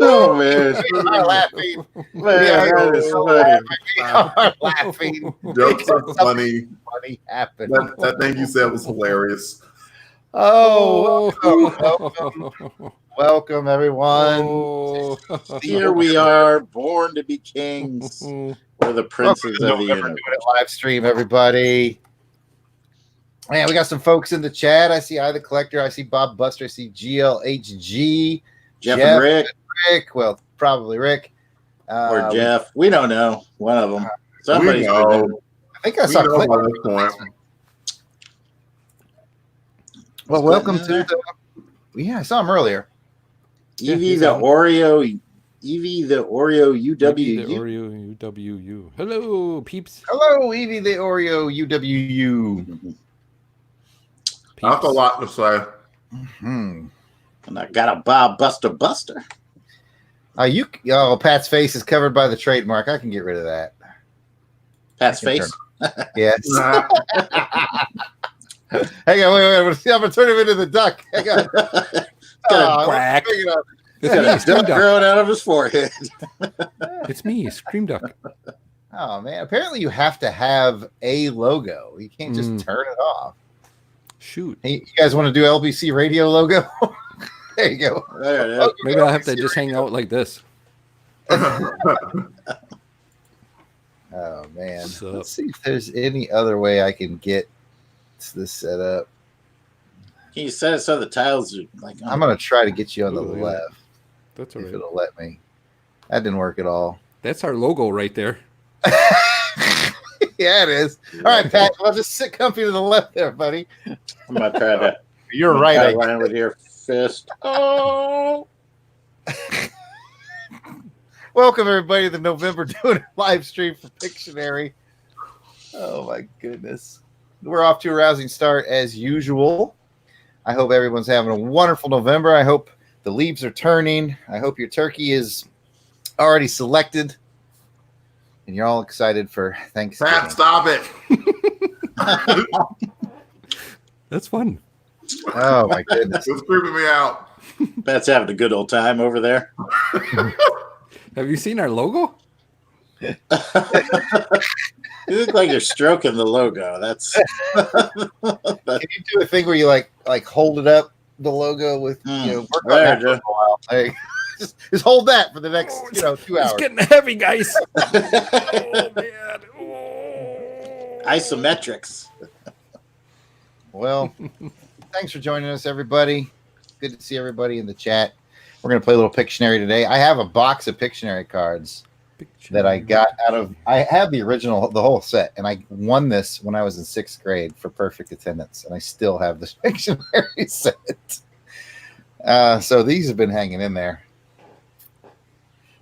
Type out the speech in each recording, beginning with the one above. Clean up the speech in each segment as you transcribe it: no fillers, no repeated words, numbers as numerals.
Oh, man. We are laughing. Man, that is funny. We are laughing. Jokes are funny. Funny happened. That thing you said was hilarious. Oh, welcome everyone. Oh. Here we are, born to be kings. We're the princes of the universe. Live stream, everybody. Man, we got some folks in the chat. I see I the Collector. I see Bob Buster. I see GLHG. Jeff and Rick. Well, probably Rick. Or Jeff. We don't know. One of them. Somebody's know. I think I saw Clint. Well, welcome to the. Yeah, I saw him earlier. Evie the Oreo UWU. Oreo UWU. Hello, peeps. Hello, Evie the Oreo UWU. That's a lot to say. Mm-hmm. And I got a Bob Buster. Pat's face is covered by the trademark. I can get rid of that. Pat's face? Yes. Hang on, wait. I'm gonna turn him into the duck. Hang on. Quack. He's got a duck growing out of his forehead. It's me, Scream Duck. Oh man! Apparently, you have to have a logo. You can't just turn it off. Shoot. Hey, you guys want to do LBC radio logo? There you go. There Maybe I'll have to just hang out like this. Oh man! Let's see if there's any other way I can get this set up. Can you set it so the tiles are like? I'm gonna try to get you on the left. That's all right. If it'll let me. That didn't work at all. That's our logo right there. Yeah, it is. All right, Pat. Well, just sit comfy to the left there, buddy. I'm gonna try to. You're right. Line with your fist. Oh. Welcome everybody to the November Doin live stream for Pictionary. Oh my goodness. We're off to a rousing start as usual. I hope everyone's having a wonderful November. I hope the leaves are turning. I hope your turkey is already selected. And you're all excited for Thanksgiving. Pat, stop it. That's fun. Oh my goodness. It's creeping me out. Pat's having a good old time over there. Have you seen our logo? You look like you're stroking the logo. That's. Can you do a thing where you like hold it up the logo with work on that for a while? Like, just hold that for the next 2 hours. It's getting heavy, guys. Oh man. Oh. Isometrics. Well, thanks for joining us, everybody. Good to see everybody in the chat. We're going to play a little Pictionary today. I have a box of Pictionary cards that I got I have the original, the whole set, and I won this when I was in 6th grade for perfect attendance, and I still have this Pictionary set. So these have been hanging in there.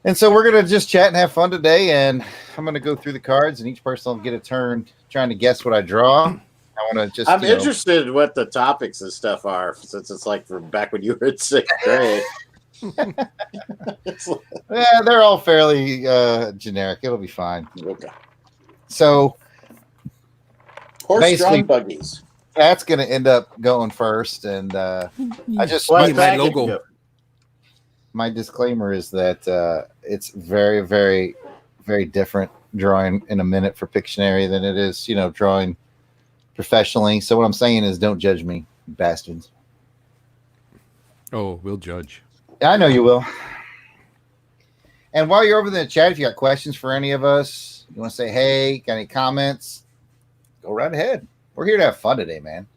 And so we're going to just chat and have fun today, and I'm going to go through the cards, and each person will get a turn trying to guess what I draw. I'm interested in what the topics and stuff are, since it's like from back when you were in 6th grade. Yeah, they're all fairly generic. It'll be fine. Okay. So, horse-drawn buggies. That's going to end up going first, and I just my logo. My disclaimer is that it's very, very, very different drawing in a minute for Pictionary than it is, drawing professionally. So what I'm saying is, don't judge me, bastards. Oh, we'll judge. I know you will. And while you're over in the chat, if you got questions for any of us, you want to say, hey, got any comments, go right ahead. We're here to have fun today, man.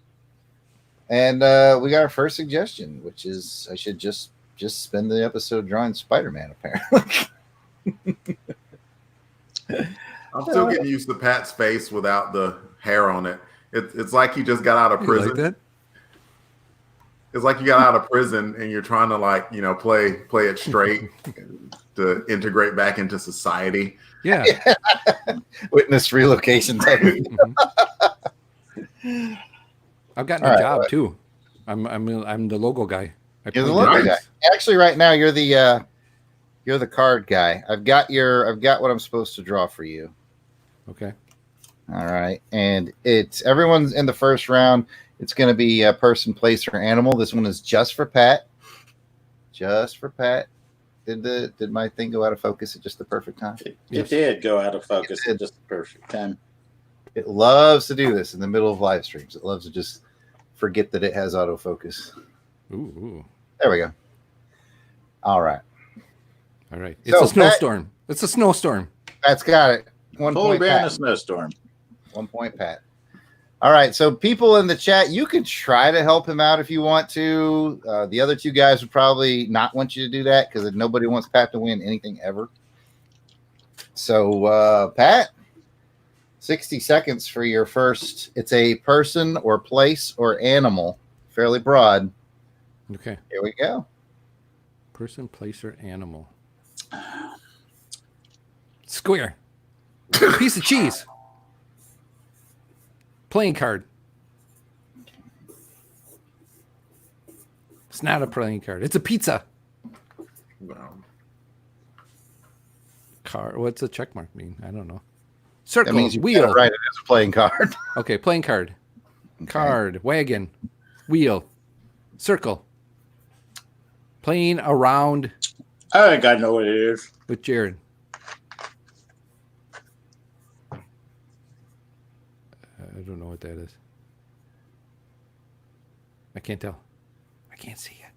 And we got our first suggestion, which is I should just spend the episode drawing Spider-Man, apparently. I'm still getting used to Pat's face without the hair on it. It's like he just got out of prison. You like that? It's like you got out of prison and you're trying to play it straight to integrate back into society. Yeah. Witness relocation type. I've gotten a job too. I'm the logo guy. You're the logo guy. Actually, right now you're the card guy. I've got what I'm supposed to draw for you. Okay. All right, and everyone's in the first round. It's going to be a person, place, or animal. This one is just for Pat. just for Pat. Did my thing go out of focus at just the perfect time? It did go out of focus at just the perfect time. It loves to do this in the middle of live streams. It loves to just forget that it has autofocus. Ooh. There we go. All right. All right. It's a snowstorm. It's a snowstorm. Pat's got it. 1 Polar point, bear in Pat. a snowstorm. 1 point, Pat. All right. So people in the chat, you can try to help him out if you want to. The other two guys would probably not want you to do that because nobody wants Pat to win anything ever. So, Pat, 60 seconds for your first. It's a person or place or animal, fairly broad. Okay. Here we go. Person, place, or animal. Square. Piece of cheese. Playing card. It's not a playing card. It's a pizza. Wow. Card. What's a check mark mean? I don't know. Circle. That means you wheel. got it right. It is a playing card. Okay, playing card. Okay. Card. Wagon. Wheel. Circle. Playing around I think I know what it is. with Jarrod. I don't know what that is. I can't tell. I can't see it.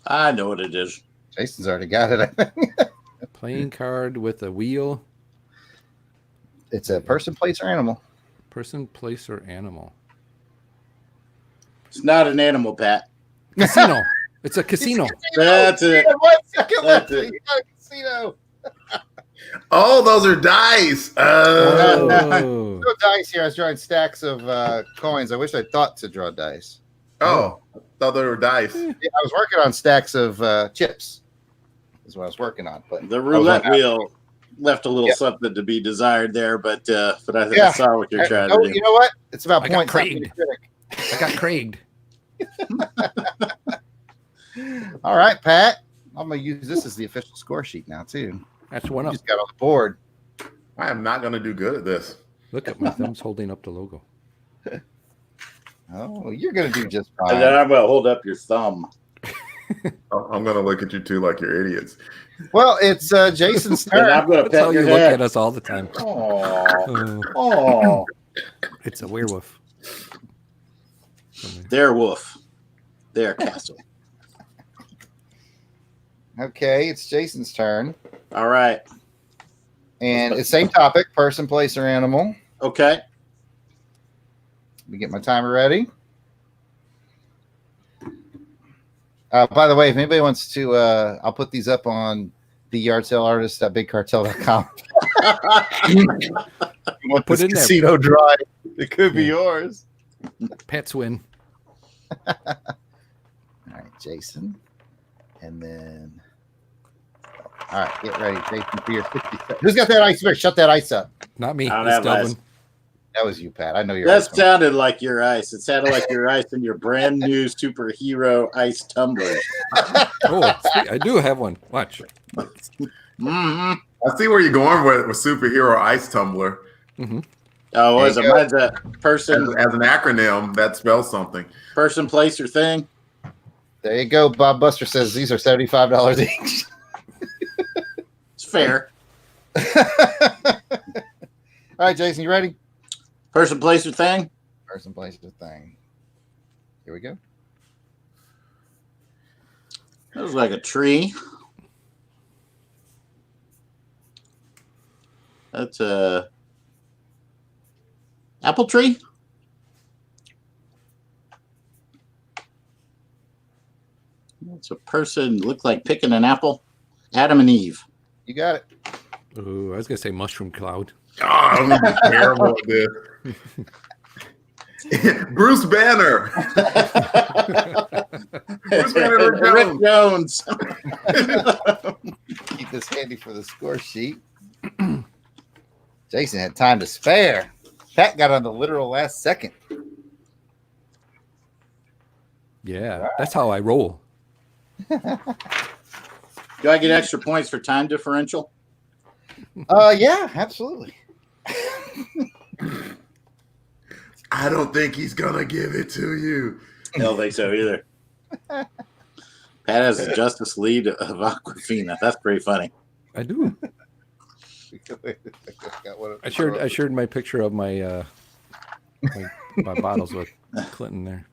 I know what it is. Jason's already got it, I think. Playing card with a wheel. It's a person, place, or animal. Person, place, or animal. It's not an animal, Pat. Casino. It's a casino. That's it. 1 second left. That's it. You got a casino. Oh, those are dice. Oh. No dice here. I was drawing stacks of coins. I wish I thought to draw dice. Oh, I thought they were dice. Yeah, I was working on stacks of chips. Is what I was working on. But The roulette wheel left a little something to be desired there, but I think I saw what you're trying to do. You know what? It's about I got points. Craig. I got Craig. All right, Pat. I'm gonna use this as the official score sheet now too. That's one You up. just got on the board. I am not going to do good at this. Look at my thumbs holding up the logo. Oh, you're gonna do just And then fine. I'm going to hold up your thumb. I'm going to look at you two like you're idiots. Well, it's Jason's And I'm turn. going to That's how pet you your look at head. us all the time. Oh, Oh, oh. it's a werewolf. There, wolf. There, castle. Okay, it's Jason's turn, All right. and it's same topic: person, place, or animal. Okay. Let me get my timer ready. By the way, if anybody wants to, I'll put these up on the yardsalartist.bigcartel.com. You want Put this in there. casino drive? It could be yours. Pets win. All right, Jason, and then. All right, get ready, Jason, for your 60 seconds. Who's got that ice bear? Shut that ice up. Not me. I don't It's have Delvin. ice. That was you, Pat. I know you're. That sounded like your ice. It sounded like your ice in your brand new superhero ice tumbler. Oh, sweet. I do have one. Watch. Mm-hmm. I see where you're going with superhero ice tumbler. Mm-hmm. Oh, was There it you mine's a person, As an acronym, that spells something. person, place, or thing? There you go. Bob Buster says these are $75 each. It's fair. All right, Jason, you ready? Person, place, or thing? Person, place, or thing. Here we go. That was like a tree. That's a apple tree. It's a person looked like picking an apple. Adam and Eve. You got it. Ooh, I was gonna say mushroom cloud. Oh, I'm gonna be terrible at this. Bruce Banner. Bruce Banner Rick Jones. Keep this handy for the score sheet. Jason had time to spare. Pat got on the literal last second. Yeah, that's how I roll. Do I get extra points for time differential? Yeah, absolutely. I don't think he's gonna give it to you. I don't think so either. Pat has the Justice League of Aquafina. That's pretty funny. I do. I shared my picture of my my bottles with Clinton there.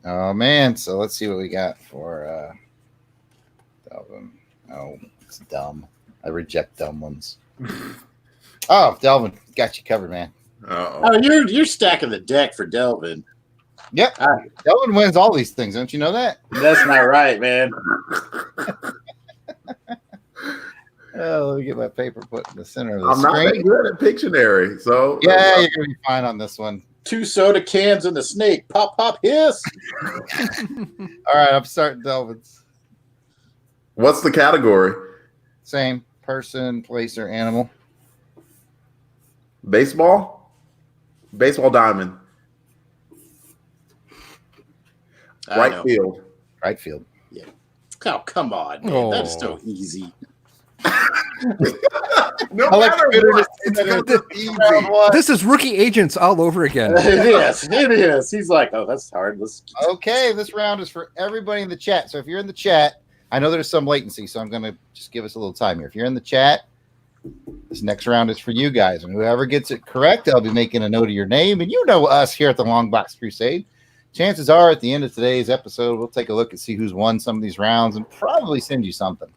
Oh man, so let's see what we got for Delvin. Oh, it's dumb. I reject dumb ones. Oh, Delvin, got you covered, man. Oh, you're stacking the deck for Delvin. Yep. Delvin wins all these things, don't you know that? That's not right, man. Oh, let me get my paper put in the center of the I'm screen. not that good at Pictionary, so Yeah, you're gonna be fine on this one. 2 soda cans and a snake. Pop, pop, hiss. All right, I'm starting Delvin's. What's the category? Same person, place, or animal. Baseball diamond. Right field. Right field. Yeah. Oh, come on, man. Oh. That's so easy. No I like matter the what, it's easy. This is rookie agents all over again. It is. He's like, oh, that's hard. Okay, this round is for everybody in the chat. So if you're in the chat, I know there's some latency, so I'm going to just give us a little time here. If you're in the chat, this next round is for you guys. And whoever gets it correct, I'll be making a note of your name. And you know us here at the Long Box Crusade. Chances are at the end of today's episode, we'll take a look and see who's won some of these rounds and probably send you something.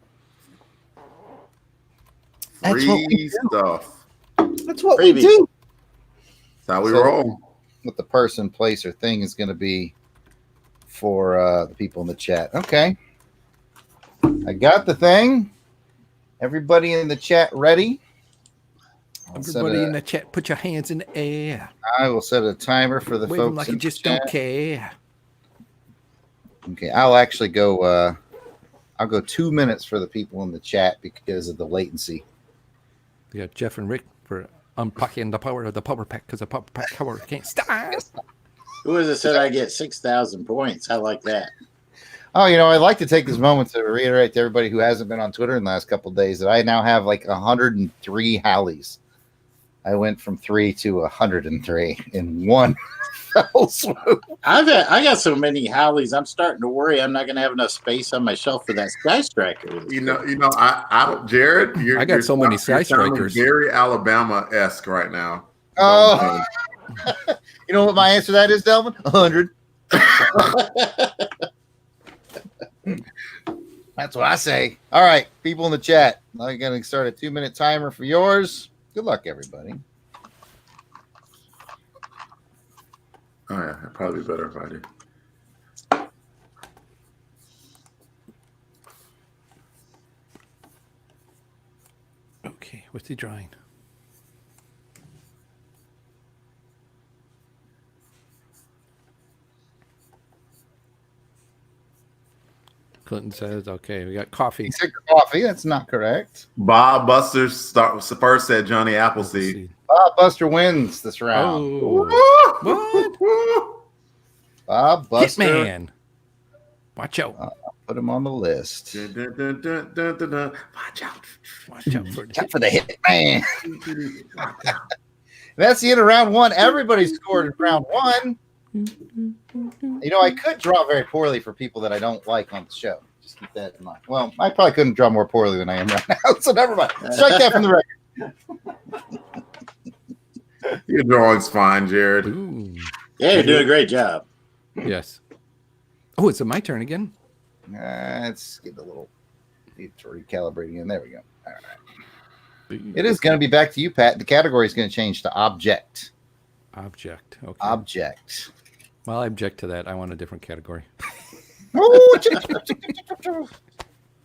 free stuff. That's what we do. That's how we roll. What the person, place, or thing is going to be for the people in the chat. Okay. I got the thing. Everybody in the chat ready? Everybody in the chat, put your hands in the air. I will set a timer for the Wave them folks like in you just the chat. don't care. Okay, I'll actually go. I'll go 2 minutes for the people in the chat because of the latency. We got Jeff and Rick for unpacking the power of the power pack because the power pack power can't stop. Who has it said I get 6,000 points? I like that. Oh, I'd like to take this moment to reiterate to everybody who hasn't been on Twitter in the last couple of days that I now have like 103 Hallies. I went from 3 to 103 in one fell swoop. I got so many Howleys. I'm starting to worry I'm not going to have enough space on my shelf for that Sky Striker. I don't, Jarrod. I got so many Sky Strikers. Very Alabama-esque right now. Oh, you know what my answer to that is, Delvin? 100. That's what I say. All right, people in the chat. I'm going to start a 2-minute timer for yours. Good luck, everybody. Oh yeah, it'd probably be better if I do. Okay, what's he drawing? Clinton says, okay, we got coffee. He said coffee. That's not correct. Bob Buster first said Johnny Appleseed. Bob Buster wins this round. Oh, what? Bob Buster. Hitman. Watch out. Put him on the list. Dun, dun, dun, dun, dun, dun. Watch out. Watch out for Time for the Hitman. That's the end of round one. Everybody scored in round one. I could draw very poorly for people that I don't like on the show. Just keep that in mind. Well, I probably couldn't draw more poorly than I am right now, so never mind. Strike that from the record. Your drawing's fine, Jarrod. Ooh. Yeah, you're doing a great job. Yes. Oh, it's my turn again. Let's get a little recalibrating in. There we go. All right. It is going to be back to you, Pat. The category is going to change to object. Object. Okay. Object. Well, I object to that. I want a different category.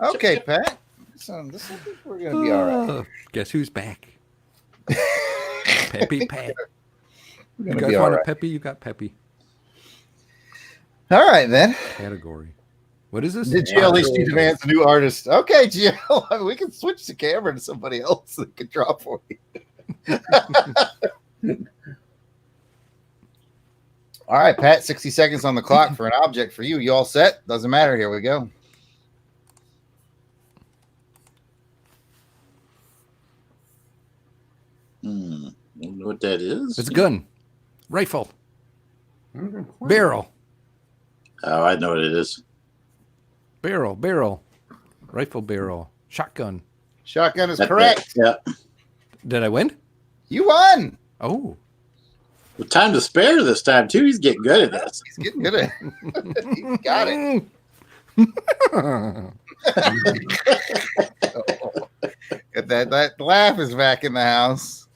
Okay, Pat. So we're going to be all right. Guess who's back? Peppy Pat. We're You going to guys be all want right. a Peppy? You got Peppy. All right, then. Category. What is this? Did GLE demands a new artist? Okay, GL. We can switch the camera to somebody else that can draw for you. All right, Pat, 60 seconds on the clock for an object for you. You all set? Doesn't matter. Here we go. I don't know what that is. It's a gun. Rifle. Barrel. Oh, I know what it is. Barrel, rifle barrel, shotgun. Shotgun is correct. Yeah. Did I win? You won. Oh, With time to spare this time too. He's getting good at this. He's getting good at it. He got it. That laugh is back in the house.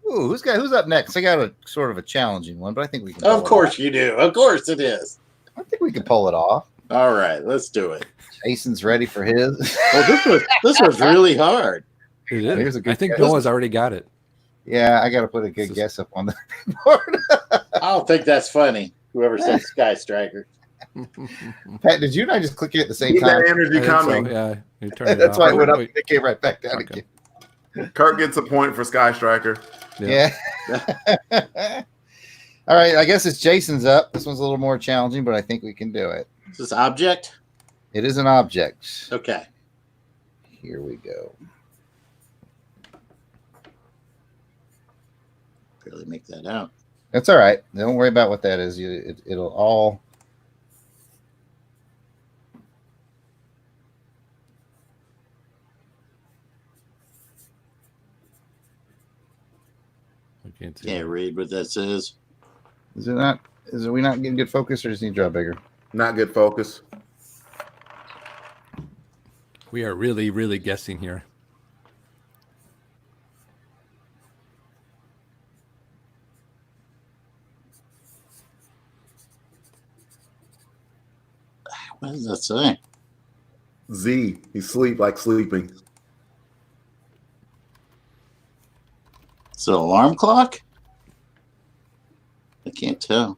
Ooh, who's up next? I got a sort of a challenging one, but I think we can. Of course you do. Of course it is. I think we can pull it off. All right, let's do it. Jason's ready for his. Well, this was really hard. it is. Here's a good I think guess. Noah's already got it. Yeah, I got to put a good guess up on the board. I don't think that's funny. Whoever said Sky Striker. Pat, did you and I just click it at the same Keep time? that energy I think coming. So, yeah, you turned it That's off. why it went up. Wait. It came right back down Okay. again. Kurt gets a point for Sky Striker. Yeah. All right. I guess it's Jason's up. This one's a little more challenging, but I think we can do it. Is this object? It is an object. Okay. Here we go. Barely make that out. That's all right. Don't worry about what that is. It'll all. I can't see. Can't read what that says. Is it not? Is it we not getting good focus, or just need to draw bigger? Not good focus. We are really, really guessing here. What does that say? Z. He sleep like sleeping. Is it an alarm clock? I can't tell.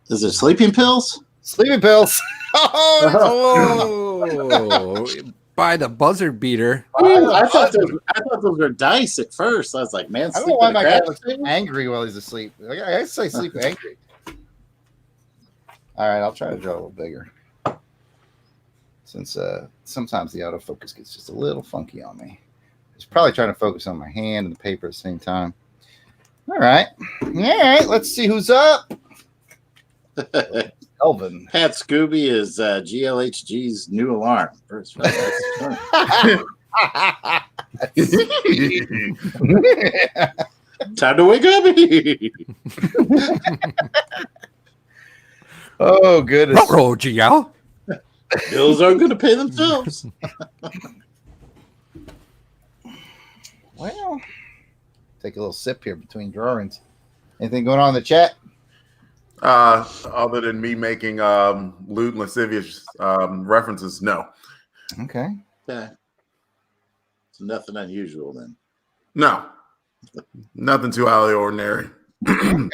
Is it sleeping pills? Sleeping pills. Oh, by the buzzer beater. I thought those were dice at first. I was like, man, I don't know why my guy crap looks angry while he's asleep. I say sleep angry. All right, I'll try to draw a little bigger. Since sometimes the autofocus gets just a little funky on me. It's probably trying to focus on my hand and the paper at the same time. All right. Let's see who's up. Delvin. Pat Scooby is GLHG's new alarm. First, time to wake up. Oh, goodness. Roll, GL. Bills aren't going to pay themselves. Well, take a little sip here between drawings. Anything going on in the chat? Other than me making lewd and lascivious references, no. Okay. Yeah. It's nothing unusual then. No. Nothing too out of the ordinary. Okay.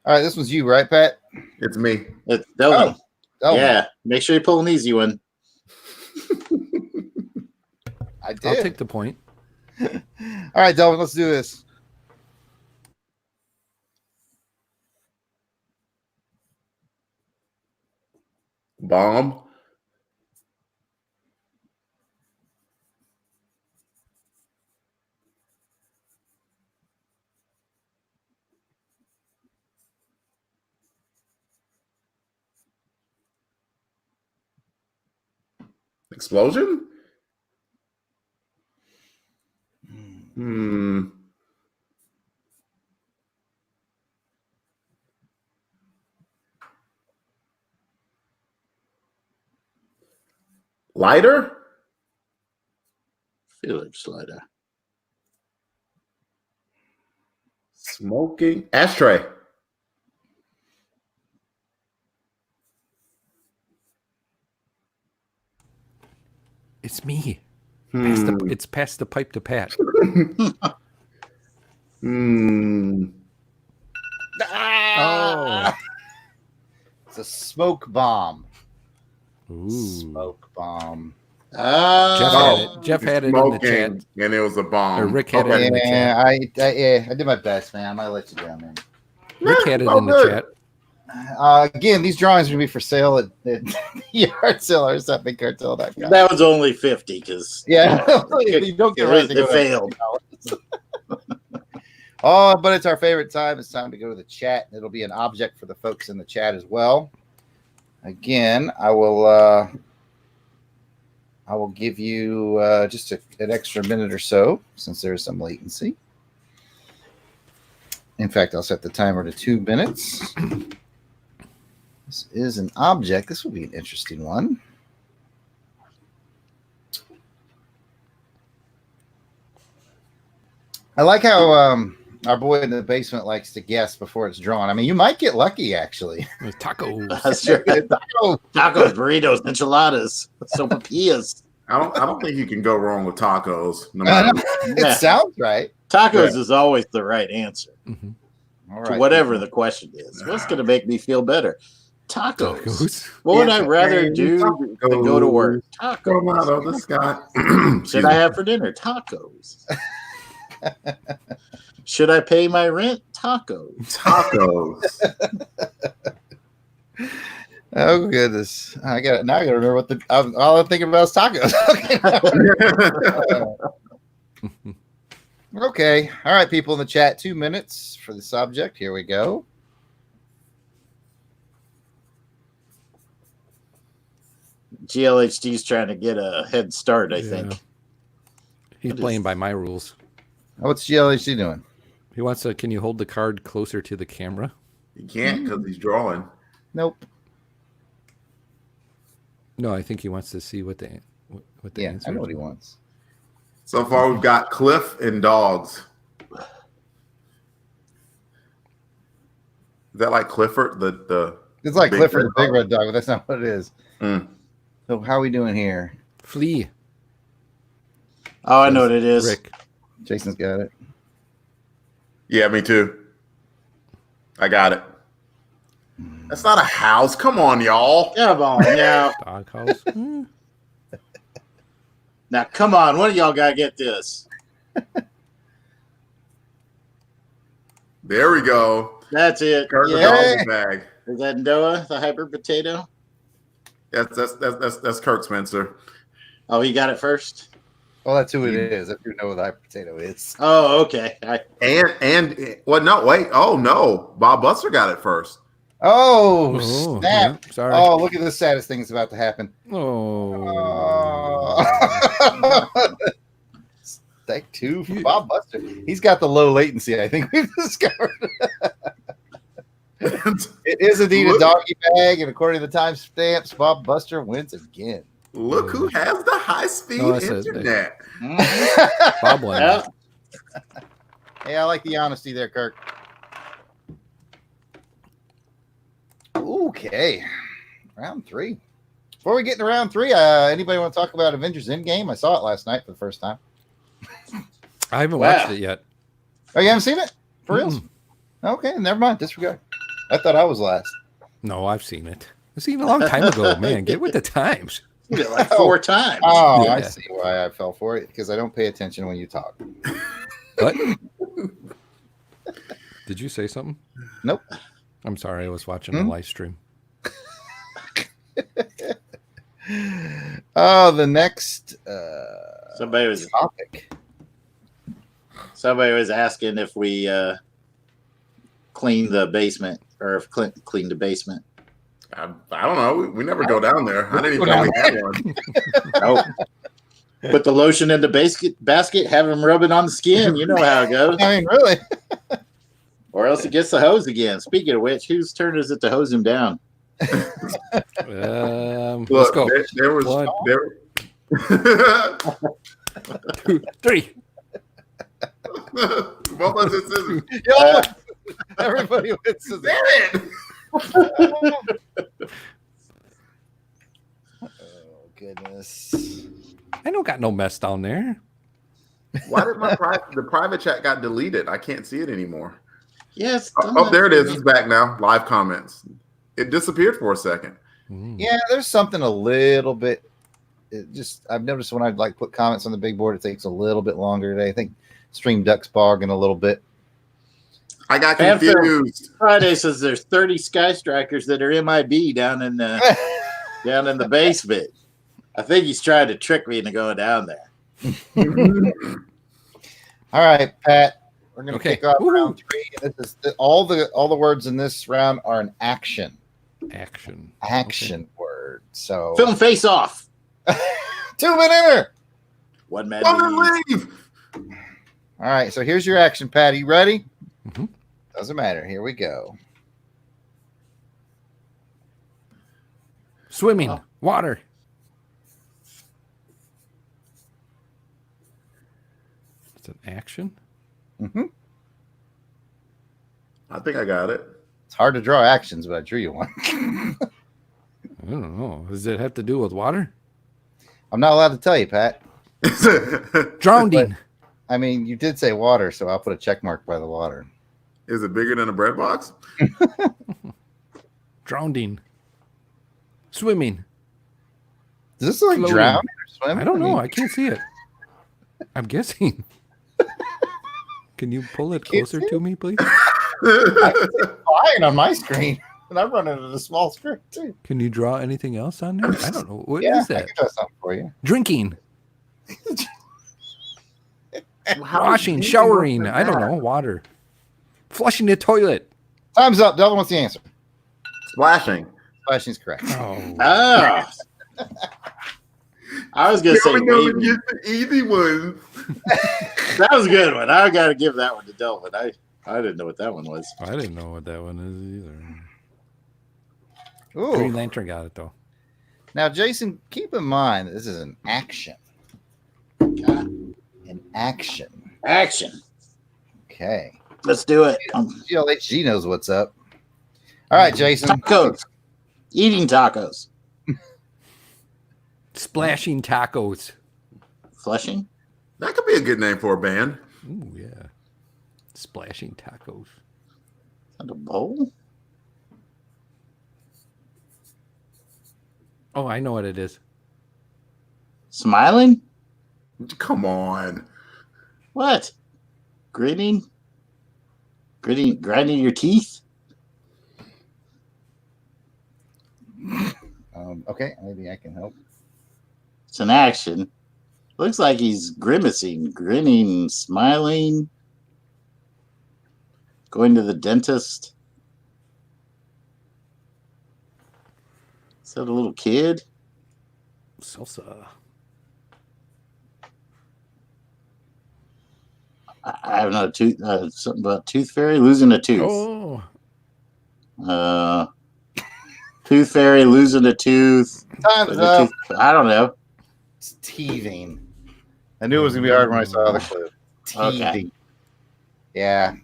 All right, this one's you, right, Pat? It's me. It's Delvin. Oh, Yeah. Make sure you pull an easy one. I did. I'll take the point. All right, Delvin, let's do this. Bomb. Explosion? Lighter? Felix Slider. Smoking? Ashtray. It's me. Hmm. It's past the pipe to Pat. Oh. It's a smoke bomb. Ooh. Smoke bomb. Jeff had it in the chat. And it was a bomb. Or Rick had it in the chat. I did my best, man. I might let you down, man. Rick had it in the chat. Again, these drawings are going to be for sale at the yard sale or somethingcartel.com. Oh, that. That was only 50 because Yeah, you don't get right. it to go failed. $50. Oh, but it's our favorite time. It's time to go to the chat. It'll be an object for the folks in the chat as well. Again, I will give you just an extra minute or so since there's some latency. In fact, I'll set the timer to 2 minutes. This is an object. This will be an interesting one. I like how our boy in the basement likes to guess before it's drawn. I mean, you might get lucky, actually. Tacos. That's true. Tacos, burritos, enchiladas, sopapillas. I don't think you can go wrong with tacos. No matter. It sounds right. Tacos is always the right answer All to right. whatever the question is. What's going to make me feel better? Tacos. Tacos. What would I Yeah, rather do than go to work? Come out Tacos. of the sky. Should I have for dinner? Tacos. Should I pay my rent? Tacos. Tacos. Oh goodness! Now I got to remember what all I'm thinking about is tacos. Okay. All right, people in the chat, 2 minutes for the subject. Here we go. GLHD's trying to get a head start, I think. He's playing by my rules. What's GLHC doing? He wants to. Can you hold the card closer to the camera? You can't because he's drawing. Nope. No, I think he wants to see what the answer I know is. what he wants. So far, we've got Cliff and dogs. Is that like Clifford? It's like Big Clifford red the Big dog. Red Dog, but that's not what it is. Mm. So how are we doing here? Flea. Oh, I know what it is. Rick. Jason's got it. Yeah, me too. I got it. That's not a house. Come on, y'all. Come on now. Doghouse. Hmm. Now, come on. One of y'all got to get this. There we go. That's it. Kurt the Yeah. doggy bag. Is that Noah, the hyper potato? That's Kurt Spencer. Oh, he got it first? Well, that's who it is. If you know what the hyper potato is. Oh, okay. And well, no, wait. Oh no, Bob Buster got it first. Oh, Oh, snap. yeah, sorry. Oh, look at the saddest thing that's about to happen. Oh. Take 2 for Bob Buster. He's got the low latency, I think we've discovered. It is indeed a doggy bag, and according to the timestamps, Bob Buster wins again. Look who has the high-speed No, that's it. internet. Bob won. Yeah. Hey, I like the honesty there, Kirk. Okay. Round 3. Before we get into round 3, anybody want to talk about Avengers Endgame? I saw it last night for the first time. I haven't Wow. watched it yet. Oh, you haven't seen it? For real? Mm-mm. Okay, never mind. Disregard. I thought I was last. No, I've seen it. I've seen it a long time ago, man. Get with the times. You did it like 4 times. Oh, Yeah. I see why I fell for it, because I don't pay attention when you talk. What? Did you say something? Nope. I'm sorry. I was watching the live stream. Oh, the next Somebody was topic. asking if we clean the basement or if Clint cleaned the basement. I don't know. We never go down there. I didn't even know we had one. Nope. Put the lotion in the basket, have him rub it on the skin. You know how it goes. I mean, really? Or else it gets the hose again. Speaking of which, whose turn is it to hose him down? Let's Look, go. there was 1, there. 2, 3. What was it? Scissors? Yo, everybody wins. Damn it! Oh, goodness. I don't got no mess down there. Why did the private chat got deleted? I can't see it anymore. Yes. Oh, there it is. It's back now. Live comments. It disappeared for a second. Yeah, there's something a little bit. I've noticed when I put comments on the big board, it takes a little bit longer today. I think Stream Duck's bogging a little bit. I got Fanfare confused. Friday says there's 30 Sky Strikers that are MIB down in the basement. I think he's trying to trick me into going down there. All right, Pat. We're gonna Okay. kick off Woo-hoo. round 3. This is all the words in this round are an action Action. word. So Film Face Off. 2-minute enter. One man leaves. Leave. All right, so here's your action, Pat. You ready? Mhm. Doesn't matter. Here we go. Swimming. Oh. Water. It's an action. Mm-hmm. I think I got it. It's hard to draw actions, but I drew you one. I don't know. Does it have to do with water? I'm not allowed to tell you, Pat. Drowning. I mean, you did say water, so I'll put a check mark by the water. Is it bigger than a bread box? Drowning. Swimming. Is this like Floating. drowning or swimming? I don't know. mean, I can't see it. I'm guessing. Can you pull it Can't closer see to me, please? fine on my screen, and I'm running at a small screen too. Can you draw anything else on there? I don't know. What is Yeah, I that? can draw something for you. Drinking. How Washing. is it Showering. worse I than don't that? know. Water. Flushing the toilet. Time's up. Delvin, what's the answer? Splashing. Flashing's correct. Oh. Ah. I was gonna say Delvin doesn't waving. get the easy ones. That was a good one. I gotta give that one to Delvin. I didn't know what that one was. I didn't know what that one is either. Ooh. Green Lantern got it, though. Now, Jason, keep in mind that this is an action. God. An action. Action. Okay. Let's do it. GLHG knows what's up. All right, Jason. Tacos. Eating tacos. Splashing tacos. Flushing. That could be a good name for a band. Ooh, yeah. Splashing tacos. Is that a bowl? Oh, I know what it is. Smiling? Come on. What? Grinning? Grinding your teeth? Okay, maybe I can help. It's an action. Looks like he's grimacing, grinning, smiling. Going to the dentist. Is that a little kid? Salsa. I have no tooth. Something about tooth fairy losing a tooth. Oh. Tooth fairy losing a tooth. Time's up. I don't know. It's teething. I knew it was going to be hard when I saw the clue. Teething. Okay. Yeah.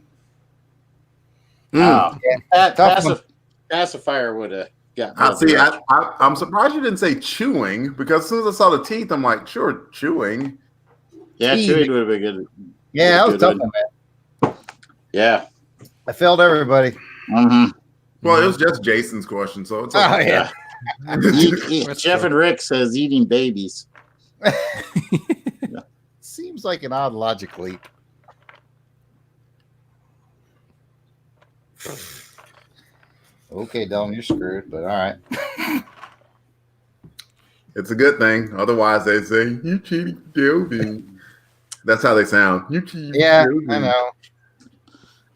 Oh, Yeah. Tough one. pacifier would have got. I see. I'm surprised you didn't say chewing because as soon as I saw the teeth, I'm like, sure, chewing. Yeah, chewing would have been good. Yeah, that was Good tough one. one, man. Yeah. I failed everybody. Mm-hmm. Well, it was just Jason's question, so it's Oh, okay. yeah. Jeff and Rick says eating babies. Seems like an odd logic leap. Okay, Delvin, you're screwed, but all right. It's a good thing. Otherwise, they say, you cheating, Delvin. That's how they sound. You cheating, Yeah, Delvin. I know.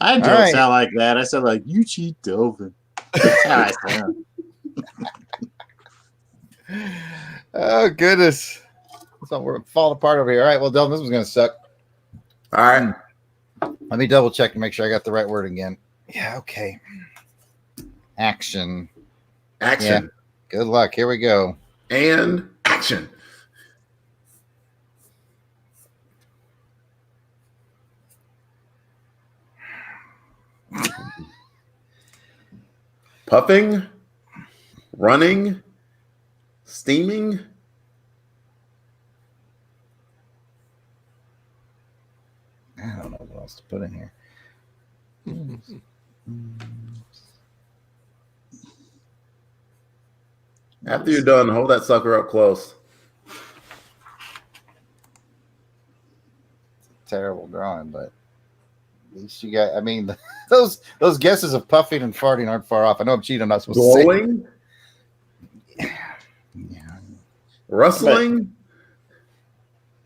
I don't All right. sound like that. I sound like you cheat, Delvin. That's how I sound. Oh, goodness. So we're falling apart over here. All right, well, Delvin, this was going to suck. All right. Let me double check to make sure I got the right word again. Yeah, okay. Action. Action. Good luck. Here we go. And action. Puffing, running, steaming. I don't know what else to put in here. After you're done, hold that sucker up close. Terrible drawing, but at least you got. I mean, those guesses of puffing and farting aren't far off. I know I'm cheating. I'm not supposed to Glowing, say. Yeah. rustling.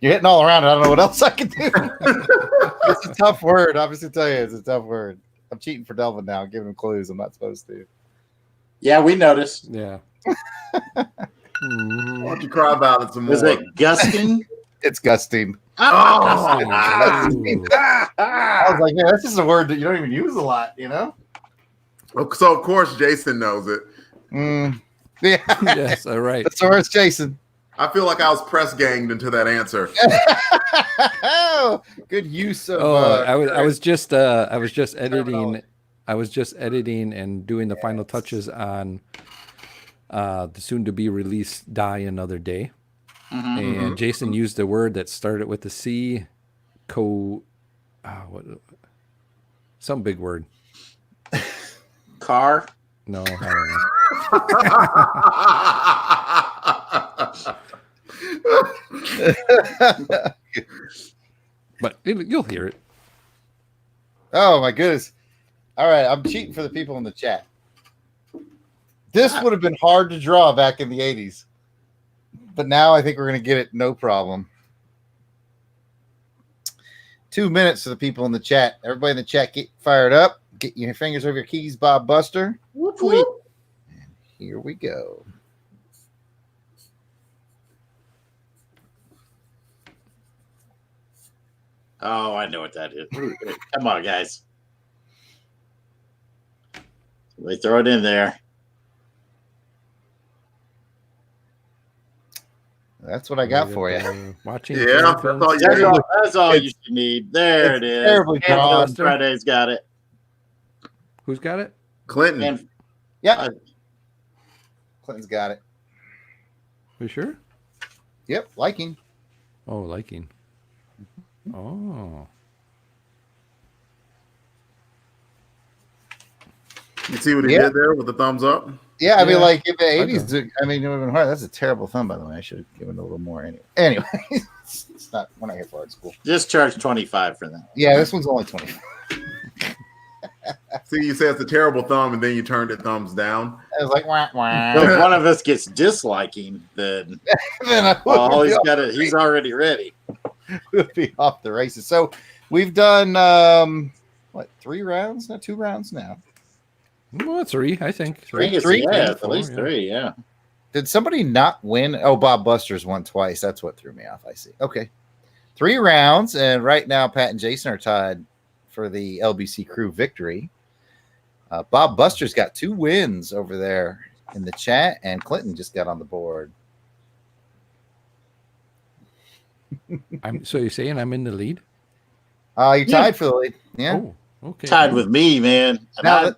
You're hitting all around. I don't know what else I can do. It's a tough word. I'm just gonna tell you, it's a tough word. I'm cheating for Delvin now, giving him clues I'm not supposed to. Yeah, we noticed. Yeah. Why don't you cry about it some more? Was it gusting? It's gusting. Oh, Ooh. I was like, yeah, that's just a word that you don't even use a lot, you know? so of course Jason knows it. Yeah. Yes, all right. So where's Jason? I feel like I was press ganged into that answer. Good use of. I was just editing. I was just editing and doing the final touches on the soon to be released Die Another Day. And Jason used a word that started with the C, some big word. Car. No, I don't know. But you'll hear it. Oh my goodness! All right, I'm cheating for the people in the chat. This would have been hard to draw back in the '80s, but now I think we're going to get it no problem. 2 minutes for the people in the chat. Everybody in the chat, get fired up. Get your fingers over your keys, Bob Buster. Whoop, whoop. And here we go. Oh, I know what that is. Come on, guys. We throw it in there. That's what I got for you. Watching. Yeah, That's all you should need. There it is. Terribly drawn. Friday's got it. Who's got it? Clinton. And Yeah. Clinton's got it. You sure? Yep, liking. Oh, liking. Oh. You see what he Yeah. did there with the thumbs up? Yeah, I mean, Yeah. like in the '80s, I mean, it would have been hard. That's a terrible thumb, by the way. I should have given it a little more. Anyway, it's not. We're not here for art school. just charge 25 for that. Yeah, this one's only 20. See, you say it's a terrible thumb, and then you turned it thumbs down. I was like, wah, wah. So if one of us gets disliking, then Then I he's already ready. would be off the races. So we've done 3 rounds? No, 2 rounds now. Well, 3, I think. Three, Three? yeah, Four, at least yeah. 3, yeah. Did somebody not win? Oh, Bob Buster's won twice. That's what threw me off. I see. Okay. 3 rounds, and right now Pat and Jason are tied for the LBC crew victory. Bob Buster's got 2 wins over there in the chat, and Clinton just got on the board. So you're saying I'm in the lead? You're tied for the lead. Yeah. Oh, okay. Tied with me, man. And Now,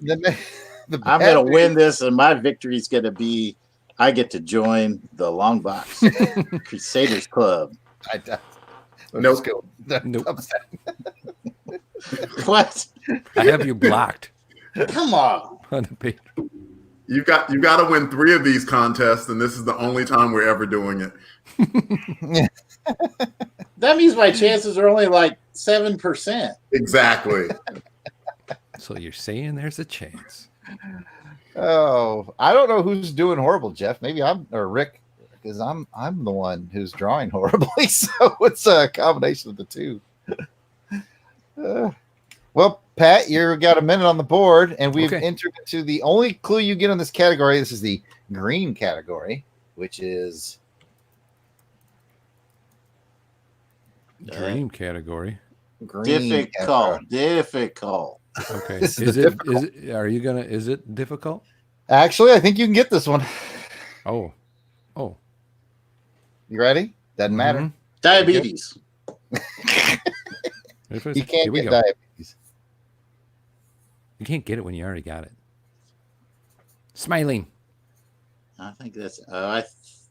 I'm going to win this, and my victory is going to be I get to join the Long Box Crusaders Club. Nope. Nope. What? I have you blocked Come on. on the page. You've got to win 3 of these contests, and this is the only time we're ever doing it. That means my chances are only like 7%. Exactly. So you're saying there's a chance. Oh, I don't know who's doing horrible, Jeff. Maybe I'm or Rick, because I'm the one who's drawing horribly. So it's a combination of the two. Well, Pat, you got a minute on the board, and we've entered into the only clue you get on this category. This is the green category, which is Dream category. green. Difficult. Okay. This Is is it? Is it difficult? Actually, I think you can get this one. Oh. You ready? Doesn't matter. Mhm. Diabetes. If it's- You can't here we get go. diabetes. You can't get it when you already got it. Smiling. I think that's. I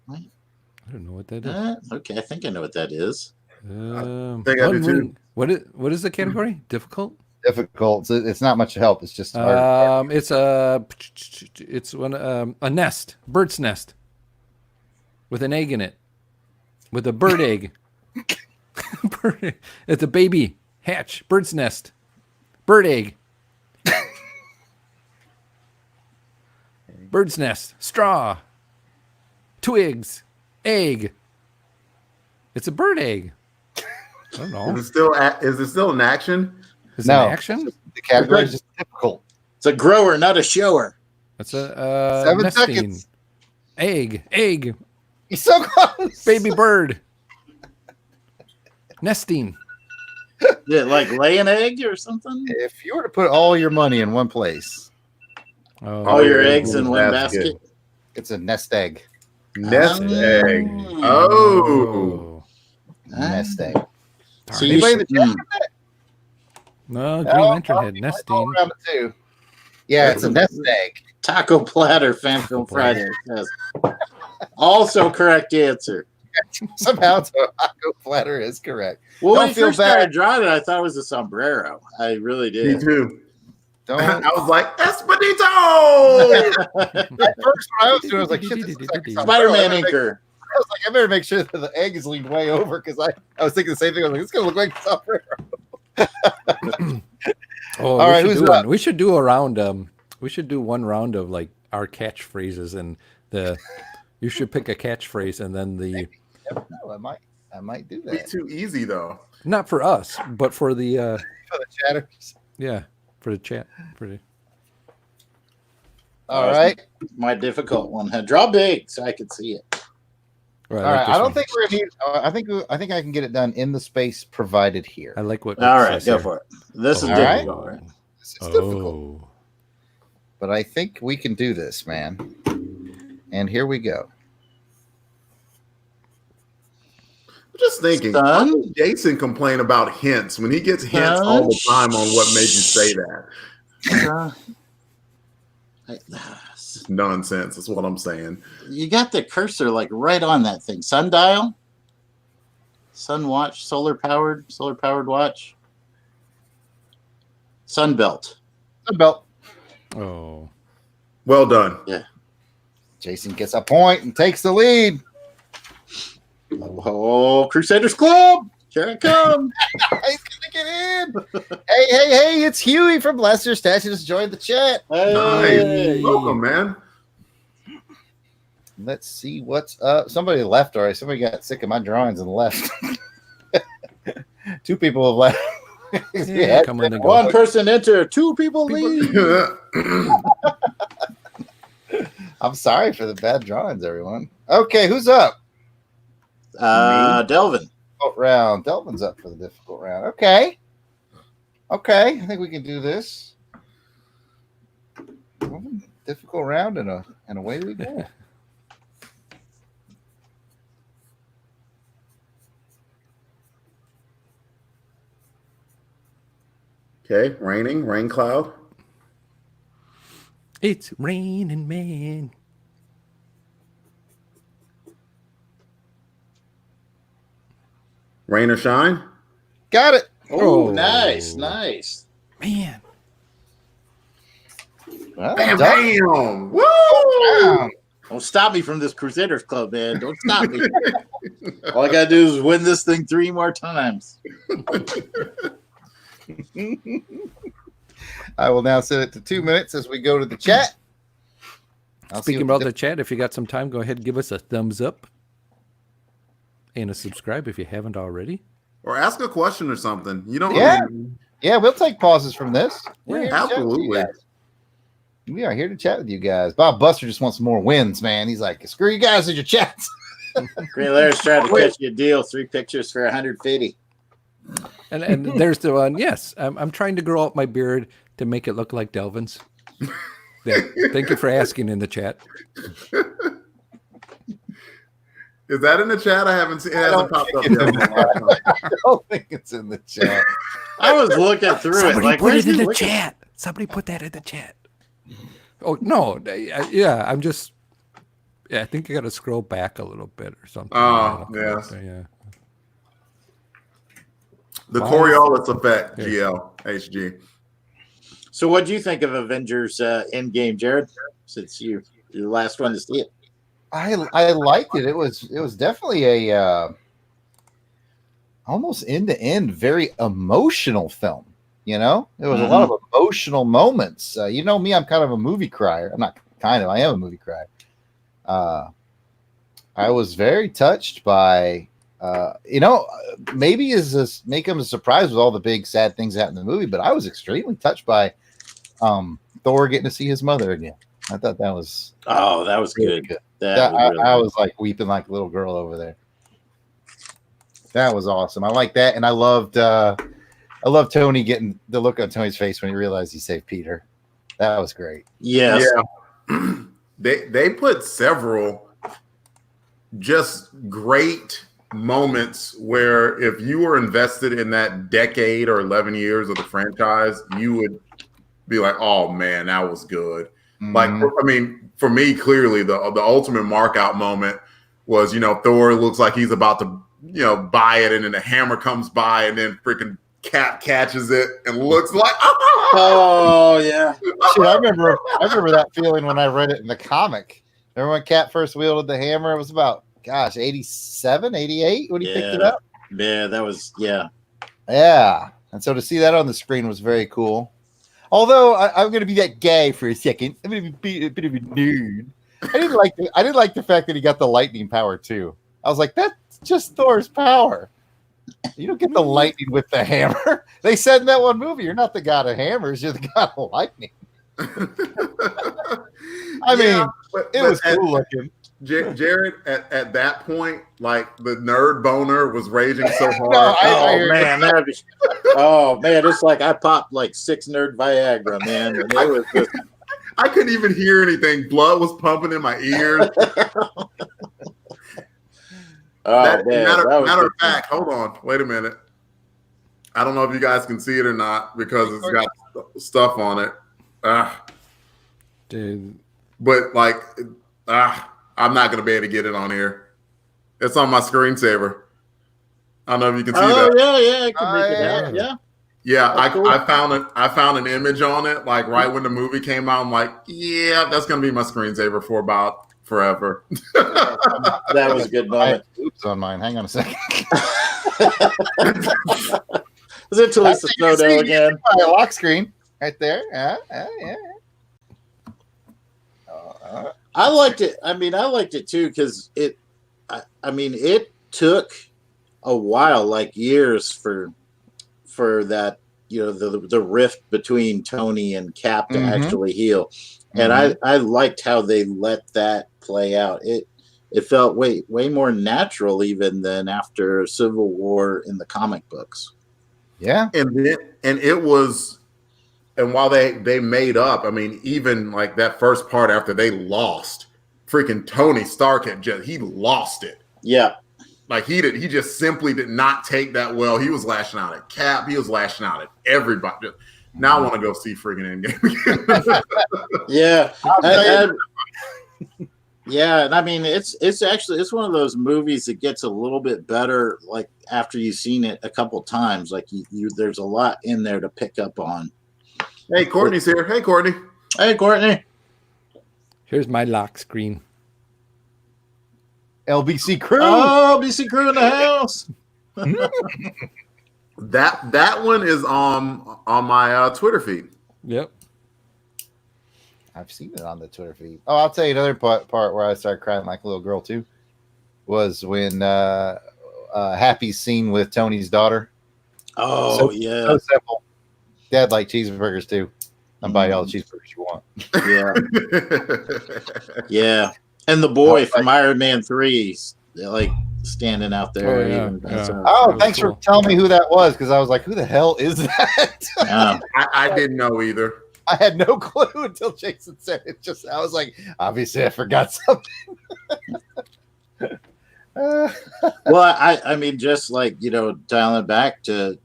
don't know what that is. Okay, I think I know what that is. think I do too. What is the category? Difficult? Difficult. It's not much help. It's just hard. It's a nest, bird's nest, with an egg in it, with a bird egg. It's a baby hatch, bird's nest, bird egg, bird's nest, straw, twigs, egg. It's a bird egg. I don't know. Is it still in action? Is it an action? The category is just difficult. It's a grower, not a shower. That's a 7 nesting. seconds. Egg. He's so close. Baby bird. Nesting. Yeah, like lay an egg or something. If you were to put all your money in one place, All your eggs in one basket. it's a nest egg. Nest egg. Oh. Nest egg. So Anybody in the chat? No, Green Lantern had nesting. Round 2. Yeah, it's a nest egg. Taco platter, Fanfilm Friday. Yes. Also correct answer. Somehow taco platter is correct. Well, Don't when you feel first bad. started drawing it, I thought it was a sombrero. I really Me did. too. Don't. I was like, Expedito! At first, when I was doing, I was like, shit, this looks like something. Spider-Man I inker. was like, I better make sure that the egg is leaned way over because I was thinking the same thing. I was like, it's gonna look like sombrero. All right, who's up? We should do a round. We should do one round of like our catchphrases and you should pick a catchphrase and then the. No, I might do Be that. too easy though. Not for us, but for the. For the chatters. Yeah, for the chat. All right. My difficult one. Draw big so I can see it. All All right. I don't think we're gonna need. I think I can get it done in the space provided here. I like what. All right, go for it. This is All right. difficult, right? This is difficult, but I think we can do this, man. And here we go. I'm just thinking, why does Jason complain about hints when he gets hints all the time on what made you say that? It's nonsense. That's what I'm saying. You got the cursor like right on that thing. Sundial, sun watch, solar powered watch, sunbelt. Sunbelt. Oh, well done. Yeah. Jason gets a point and takes the lead. Oh, Crusaders Club! Here I come. He's gonna get in. Hey! It's Huey from Lester Statue just joined the chat. Nice. Welcome, man. Let's see what's up. Somebody left already. Somebody got sick of my drawings and left. 2 people have left. yeah, come on and go. One person enter, 2 people leave. I'm sorry for the bad drawings, everyone. Okay, who's up? Delvin. Difficult round. Delvin's up for the difficult round. Okay. I think we can do this. Difficult round and away we go. Okay, rain cloud. It's raining, man. Rain or shine. Got it. Oh, nice. Man. Well, Bam, done. bam. Woo! Round. Don't stop me from this Crusaders Club, man. Don't stop me. All I gotta do is win this thing 3 more times. I will now set it to 2 minutes as we go to the chat. Speaking about the chat, if you got some time, go ahead and give us a thumbs up and a subscribe if you haven't already. Or ask a question or something. You don't. Yeah, we'll take pauses from this. Yeah, We're here to chat with you absolutely. guys. We are here to chat with you guys. Bob Buster just wants some more wins, man. He's like, screw you guys with your chats. Green Larry's trying to catch you a deal. 3 pictures for 150. And there's the one. Yes, I'm trying to grow out my beard to make it look like Delvin's. Yeah, thank you for asking in the chat. Is that in the chat? I haven't seen. It hasn't popped up yet. I don't think it's in the chat. I was looking through Somebody it. Like, put where's it in he the looking? chat. Somebody put that in the chat. Oh no, yeah, I'm just. Yeah, I think you got to scroll back a little bit or something. Oh, yes. Yeah. The Coriolis effect, HG. So, what do you think of Avengers Endgame, Jarrod? Since you're the last one to see it. I liked it. It was definitely a almost end to end very emotional film. You know, there was a lot of emotional moments. You know me, I'm kind of a movie crier. I'm not kind of. I am a movie crier. I was very touched by maybe make him a surprise with all the big sad things that in the movie, but I was extremely touched by Thor getting to see his mother again. I thought that was really good. I was like weeping like a little girl over there. That was awesome. I like that, and I loved Tony getting the look on Tony's face when he realized he saved Peter. That was great. Yes. Yeah. They put several just great moments where if you were invested in that decade or 11 years of the franchise, you would be like, oh man, that was good. Mm-hmm. Like, I mean, for me, clearly the ultimate mark out moment was, Thor looks like he's about to, buy it, and then the hammer comes by, and then freaking Cap catches it and looks like, oh yeah. Shit, I remember that feeling when I read it in the comic. Remember when Cap first wielded the hammer? It was about 87, 88 when he picked it up. Yeah, that was Yeah. And so to see that on the screen was very cool. Although I'm going to be that gay for a second. I'm going to be a bit of a nerd. I didn't like the fact that he got the lightning power too. I was like, that's just Thor's power. You don't get the lightning with the hammer. They said in that one movie, you're not the god of hammers, you're the god of lightning. I mean, it was cool looking. Jarrod, at that point, like the nerd boner was raging so hard. Man, it's like I popped like 6 nerd Viagra, man. And it was just... I couldn't even hear anything. Blood was pumping in my ears. Matter of fact, hold on, wait a minute. I don't know if you guys can see it or not because it's got stuff on it. Dude. But like, I'm not gonna be able to get it on here. It's on my screensaver. I don't know if you can see that. Yeah, I can make it out. Yeah, cool. I found an image on it like right when the movie came out. I'm like, yeah, that's gonna be my screensaver for about forever. That was a good moment. Oops on mine. Hang on a second. Was it Talisa Snow again? My lock screen right there. Yeah. I liked it. I mean, I liked it too because it took a while, like years, for that, the rift between Tony and Cap to actually heal. And I liked how they let that play out. It felt way more natural even than after Civil War in the comic books. Yeah. And while they made up, I mean, even like that first part after they lost, freaking Tony Stark he lost it. Yeah. Like he just simply did not take that well. He was lashing out at Cap. He was lashing out at everybody. Now I want to go see freaking Endgame again. Yeah. And I mean, it's one of those movies that gets a little bit better like after you've seen it a couple times. Like there's a lot in there to pick up on. Hey, Courtney's here. Hey, Courtney. Hey, Courtney. Here's my lock screen. LBC crew. Oh, LBC crew in the house. That one is on my Twitter feed. Yep. I've seen it on the Twitter feed. Oh, I'll tell you another part where I started crying like a little girl too was when Happy's scene with Tony's daughter. Oh, so simple. Dad like cheeseburgers too. I'll buy you all the cheeseburgers you want. Yeah. Yeah. And the boy from Iron Man 3, like standing out there. Thanks for telling me who that was, because I was like, who the hell is that? I didn't know either. I had no clue until Jason said it. I was like, obviously I forgot something. Well, I mean, just like, dialing it back to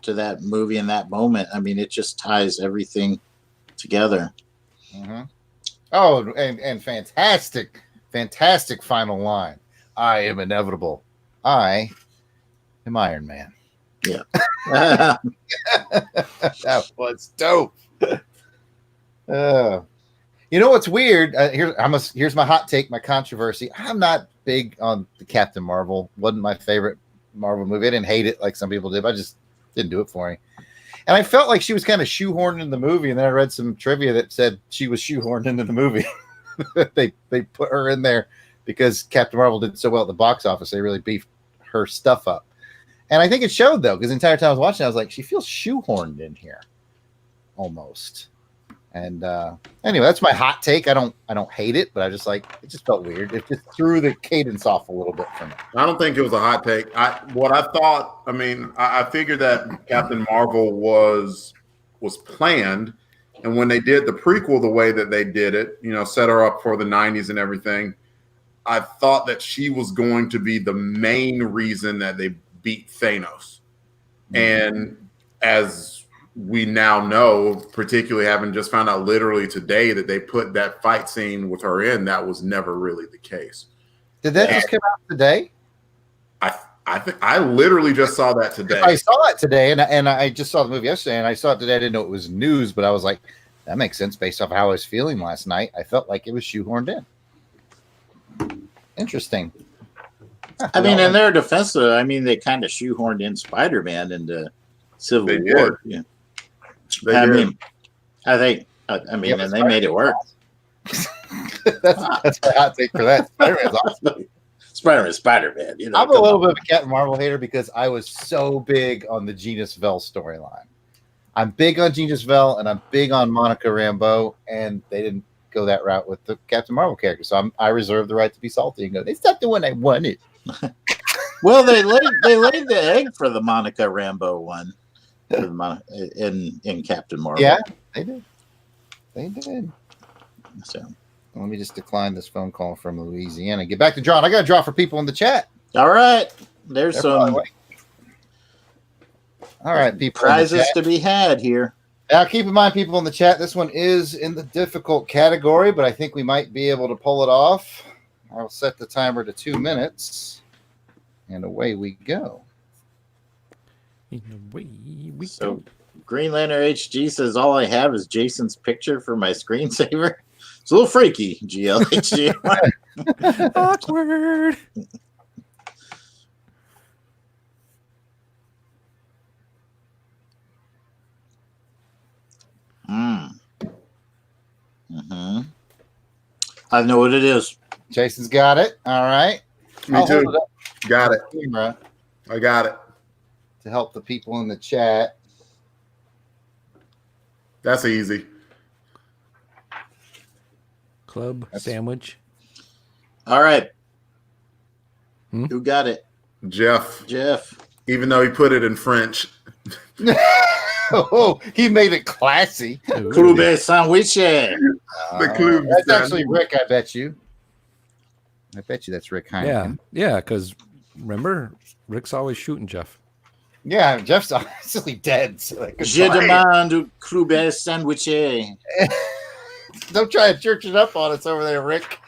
that movie and that moment. I mean, it just ties everything together. Mm-hmm. Oh, and fantastic final line. I am inevitable. I am Iron Man. Yeah. That was dope. What's weird? Here's my hot take, my controversy. I'm not big on the Captain Marvel. Wasn't my favorite Marvel movie. I didn't hate it like some people did, but I just didn't do it for me. And I felt like she was kind of shoehorned in the movie. And then I read some trivia that said she was shoehorned into the movie. they put her in there because Captain Marvel did so well at the box office. They really beefed her stuff up. And I think it showed, though, because the entire time I was watching, I was like, she feels shoehorned in here almost. And anyway, that's my hot take. I don't hate it, but I just like it just felt weird. It just threw the cadence off a little bit for me. I don't think it was a hot take. I figured that Captain Marvel was planned, and when they did the prequel the way that they did it, set her up for the 90s and everything, I thought that she was going to be the main reason that they beat Thanos. And as we now know, particularly having just found out literally today that they put that fight scene with her in, that was never really the case. Did that just come out today? I think I literally just saw that today. I saw it today, and I just saw the movie yesterday, and I saw it today. I didn't know it was news, but I was like, that makes sense based off how I was feeling last night. I felt like it was shoehorned in. Interesting. I mean, in their defense, they kind of shoehorned in Spider-Man into Civil War. Yeah. And they made it work. that's my hot take for that. Spider-Man's awesome. Spider-Man. I'm a little bit of a Captain Marvel hater because I was so big on the Genus Vell storyline. I'm big on Genus Vell and I'm big on Monica Rambeau, and they didn't go that route with the Captain Marvel character. So I reserve the right to be salty and go, it's not the one I wanted. Well, they laid the egg for the Monica Rambeau one in Captain Marvel. Yeah, they did. They did. So let me just decline this phone call from Louisiana. Get back to drawing. I got to draw for people in the chat. All right. There's some people. Prizes to be had here. Now, keep in mind, people in the chat, this one is in the difficult category, but I think we might be able to pull it off. I'll set the timer to 2 minutes, and away we go. So, Green Lantern HG says, all I have is Jason's picture for my screensaver. It's a little freaky, GLHG. Awkward. I know what it is. Jason's got it. All right. Me too. Got it. I got it. To help the people in the chat. That's easy. Sandwich. All right. Who got it? Jeff. Even though he put it in French. Oh, he made it classy. Clube sandwich. That's actually Rick, I bet you. I bet you that's Rick Heineken. Yeah, because remember, Rick's always shooting Jeff. Yeah, Jeff's obviously dead. So Je demande clube sandwich. Don't try to church it up on us over there, Rick.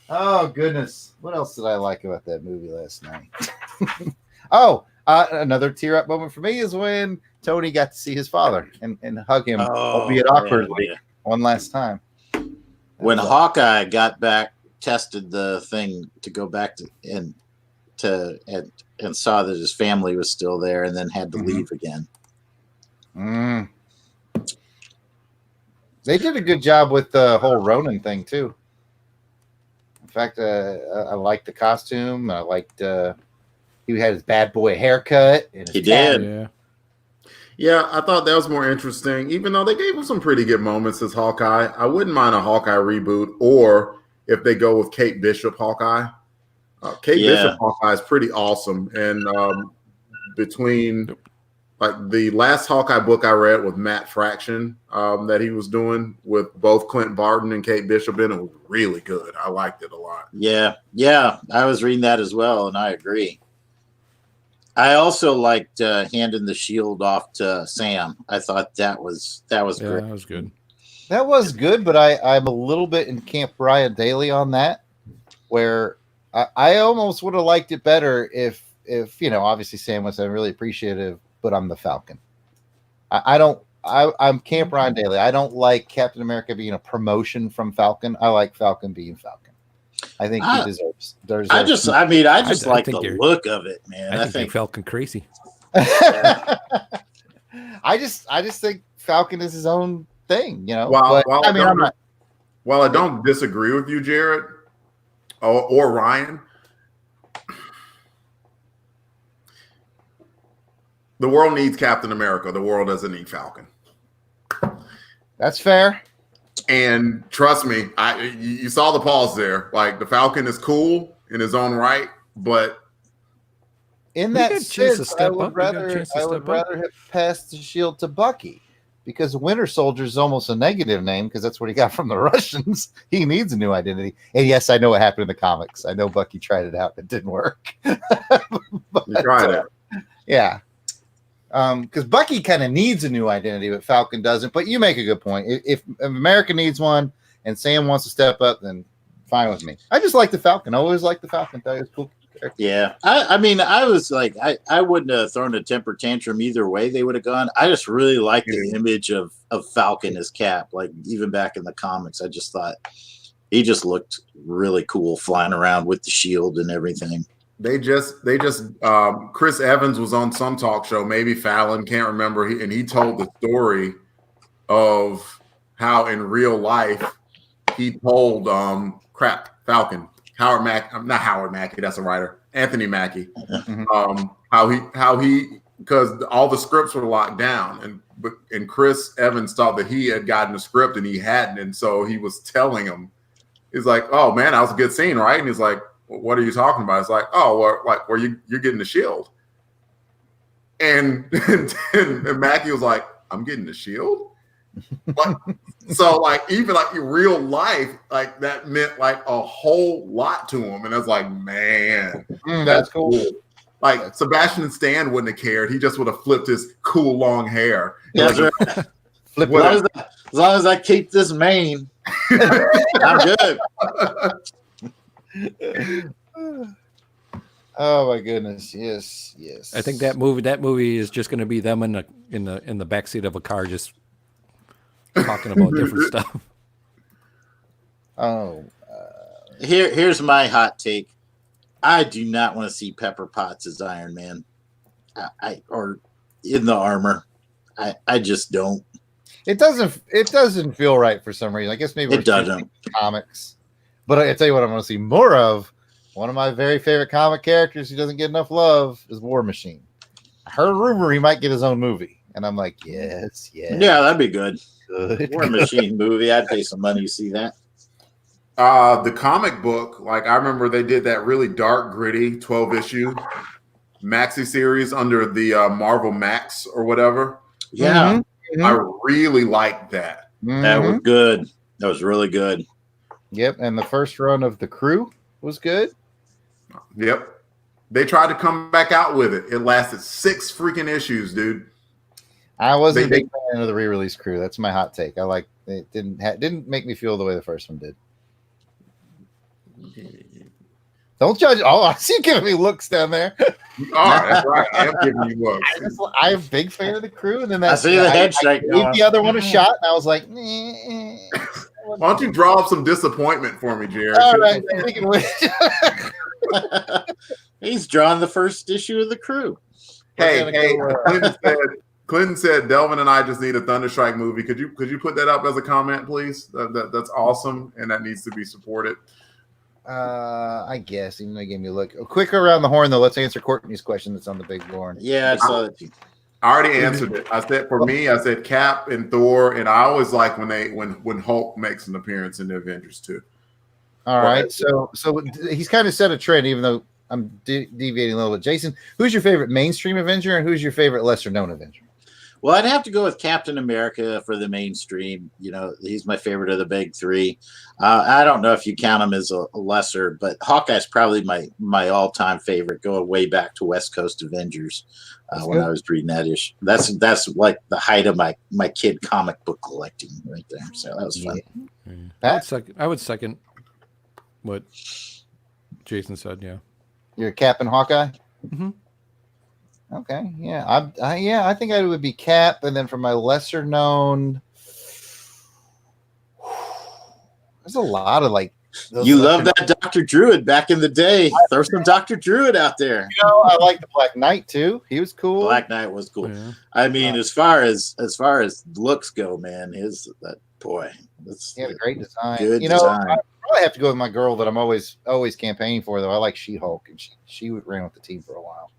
Oh, goodness. What else did I like about that movie last night? Another tear-up moment for me is when Tony got to see his father and hug him, albeit awkwardly, one last time. When Hawkeye got back, tested the thing to go back to and saw that his family was still there, and then had to leave again. They did a good job with the whole Ronin thing too. In fact, I liked the costume. I liked he had his bad boy haircut. And he did. Yeah, I thought that was more interesting, even though they gave him some pretty good moments as Hawkeye. I wouldn't mind a Hawkeye reboot, or if they go with Kate Bishop Hawkeye. Bishop Hawkeye is pretty awesome. And between like the last Hawkeye book I read with Matt Fraction that he was doing with both Clint Barton and Kate Bishop in it was really good. I liked it a lot. Yeah, I was reading that as well, and I agree. I also liked handing the shield off to Sam. I thought that was great. That was good. That was good, but I'm a little bit in Camp Brian Daly on that, where I almost would have liked it better if obviously Sam was really appreciative, but I'm the Falcon. I'm Camp Brian Daly. I don't like Captain America being a promotion from Falcon. I like Falcon being Falcon. I think he deserves. I just like the look of it, man. I think Falcon crazy. I just think Falcon is his own thing, While while I don't disagree with you, Jarrod, or Ryan, the world needs Captain America. The world doesn't need Falcon. That's fair. And trust me, you saw the pause there. Like, the Falcon is cool in his own right, but in that sense, I would rather have passed the shield to Bucky, because Winter Soldier is almost a negative name because that's what he got from the Russians. He needs a new identity. And yes, I know what happened in the comics. I know Bucky tried it out. It didn't work. But, you tried it. Yeah. Because Bucky kind of needs a new identity, but Falcon doesn't. But you make a good point. If America needs one and Sam wants to step up, then fine with me. I just like the Falcon. I always like the Falcon. That was cool. Yeah, I mean, I was like, I wouldn't have thrown a temper tantrum either way they would have gone. I just really like the image of Falcon as Cap. Like, even back in the comics, I just thought he just looked really cool flying around with the shield and everything. They just Chris Evans was on some talk show, maybe Fallon, can't remember, and he told the story of how in real life he told Falcon. Not Howard Mackie, that's a writer. Anthony Mackie. How he because all the scripts were locked down, and Chris Evans thought that he had gotten the script and he hadn't, and so he was telling him, he's like, "Oh man, that was a good scene, right?" And he's like, "What are you talking about?" It's like, "Oh, well, like where you're getting the shield," and Mackie was like, "I'm getting the shield." Like, so like even like in real life, like that meant like a whole lot to him, and I was like, man, that's cool. Like Sebastian Stan wouldn't have cared; he just would have flipped his cool long hair. That's right. As long as I keep this mane, I'm good. Oh my goodness! Yes. I think that movie is just going to be them in the backseat of a car, just talking about different stuff. Here's my hot take. I do not want to see Pepper Potts as Iron Man, or in the armor. I just don't. It doesn't feel right for some reason. I guess maybe it doesn't. Comics, but I tell you what, I'm going to see more of. One of my very favorite comic characters who doesn't get enough love is War Machine. I heard a rumor he might get his own movie, and I'm like, yes. Yeah, that'd be good. War Machine movie. I'd pay some money to see that. The comic book, like I remember they did that really dark, gritty 12-issue maxi series under the Marvel Max or whatever. Yeah. Mm-hmm. I really liked that. Mm-hmm. That was good. That was really good. Yep, and the first run of The Crew was good. Yep. They tried to come back out with it. It lasted 6 freaking issues, dude. I wasn't a big fan of the re-release Crew. That's my hot take. I like it. Didn't make me feel the way the first one did. Don't judge. Oh, I see you giving me looks down there. You are. That's right. I am giving you looks. I'm a big fan of The Crew, and then I see the head shake. I gave the other one a shot, and I was like, why don't you draw up some disappointment for me, Jarrod? All right. He's drawn the first issue of The Crew. Hey, Clinton said Delvin and I just need a Thunderstrike movie. Could you put that up as a comment, please? That's awesome, and that needs to be supported. I guess, even though you gave me a look. Quick around the horn, though. Let's answer Courtney's question that's on the big board. Yeah, I saw it. I already answered it. I said Cap and Thor, and I always like when Hulk makes an appearance in the Avengers too. All right, so he's kind of set a trend, even though I'm deviating a little bit. Jason, who's your favorite mainstream Avenger, and who's your favorite lesser known Avenger? Well, I'd have to go with Captain America for the mainstream. You know, he's my favorite of the big three. I don't know if you count him as a lesser, but Hawkeye's probably my all-time favorite, going way back to West Coast Avengers when I was reading that issue. That's like the height of my kid comic book collecting right there. So that was fun. Yeah. I would second what Jason said. Yeah, you're Cap and Hawkeye. Mm-hmm. Okay, yeah, I think I would be Cap, and then for my lesser known, there's a lot of like You love that Dr. Druid back in the day. Throw some Dr. Druid out there. I like the Black Knight too. He was cool. Black Knight was cool. Yeah. I mean, as far as looks go, man, He had a great design. Good design. design. I probably have to go with my girl that I'm always campaigning for, though. I like She-Hulk, and she ran with the team for a while.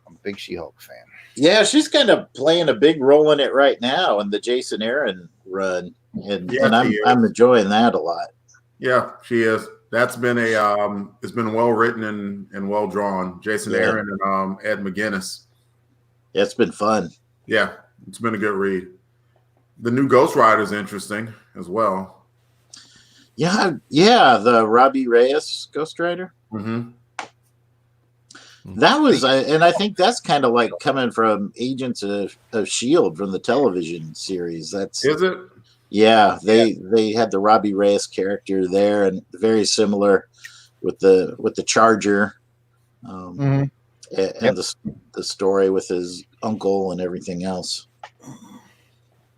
I'm a big She-Hulk fan. Yeah, she's kind of playing a big role in it right now in the Jason Aaron run, and I'm enjoying that a lot. Yeah, she is. That's been it's been well written and well drawn. Jason Aaron and Ed McGuinness. Yeah, it's been fun. Yeah, it's been a good read. The new Ghost Rider is interesting as well. Yeah, the Robbie Reyes Ghost Rider. Mm-hmm. That was, and I think that's kind of like coming from Agents of S.H.I.E.L.D. from the television series. Is it? Yeah, they had the Robbie Reyes character there, and very similar with the Charger, and the story with his uncle and everything else.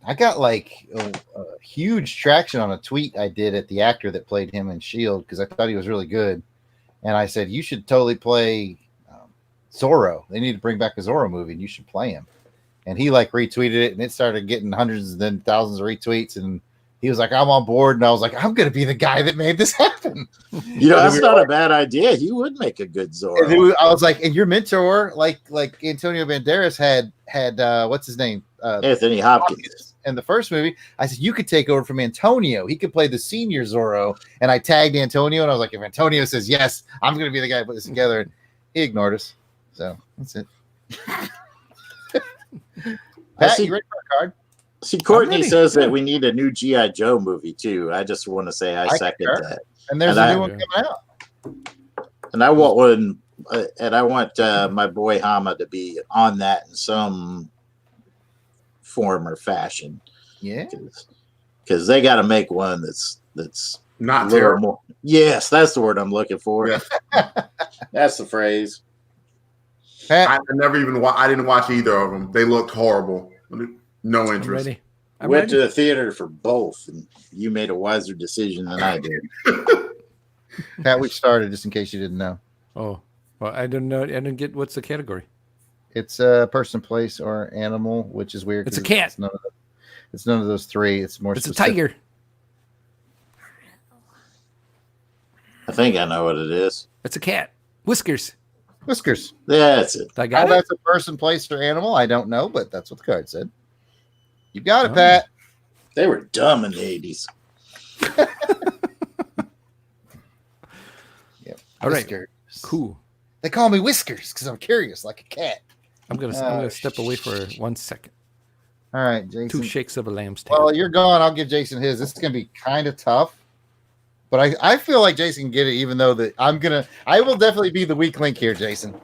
I got like a huge traction on a tweet I did at the actor that played him in S.H.I.E.L.D. because I thought he was really good, and I said you should totally play Zorro. They need to bring back a Zorro movie, and you should play him. And he like retweeted it, and it started getting hundreds and then thousands of retweets. And he was like, "I'm on board." And I was like, "I'm going to be the guy that made this happen." That's not a bad idea. He would make a good Zorro. And I was like, "And your mentor, like Antonio Banderas had what's his name, Anthony Hopkins." In the first movie, I said you could take over from Antonio. He could play the senior Zorro. And I tagged Antonio, and I was like, "If Antonio says yes, I'm going to be the guy to put this together." And he ignored us. So that's it. Pat, you ready for a card? See, Courtney says that we need a new G.I. Joe movie too. I just want to say I second that. And there's a new one coming out. And I want one, and I want my boy Hama to be on that in some form or fashion. Yeah, because they got to make one that's not terrible. More. Yes, that's the word I'm looking for. Yeah. That's the phrase. I didn't watch either of them. They looked horrible. No interest. I'm Went ready. to the theater for both, and you made a wiser decision than I did. Pat, we started just in case you didn't know. Oh, well, I didn't know. I didn't get what's the category. It's a person, place, or animal, which is weird. It's a cat. It's none of those three. It's more. It's specific. a tiger. I think I know what it is. It's a cat. Whiskers. Whiskers. That's it. I got it. That's a person, place, or animal. I don't know, but that's what the card said. You got it, Pat. They were dumb in the 80s. Yep. All right. Whiskers. Cool. They call me Whiskers because I'm curious, like a cat. I'm gonna step away for 1 second. All right, Jason. 2 shakes of a lamb's tail. Well, you're gone. I'll give Jason his. This is gonna be kind of tough, but I feel like Jason can get it. Even though I will definitely be the weak link here, Jason.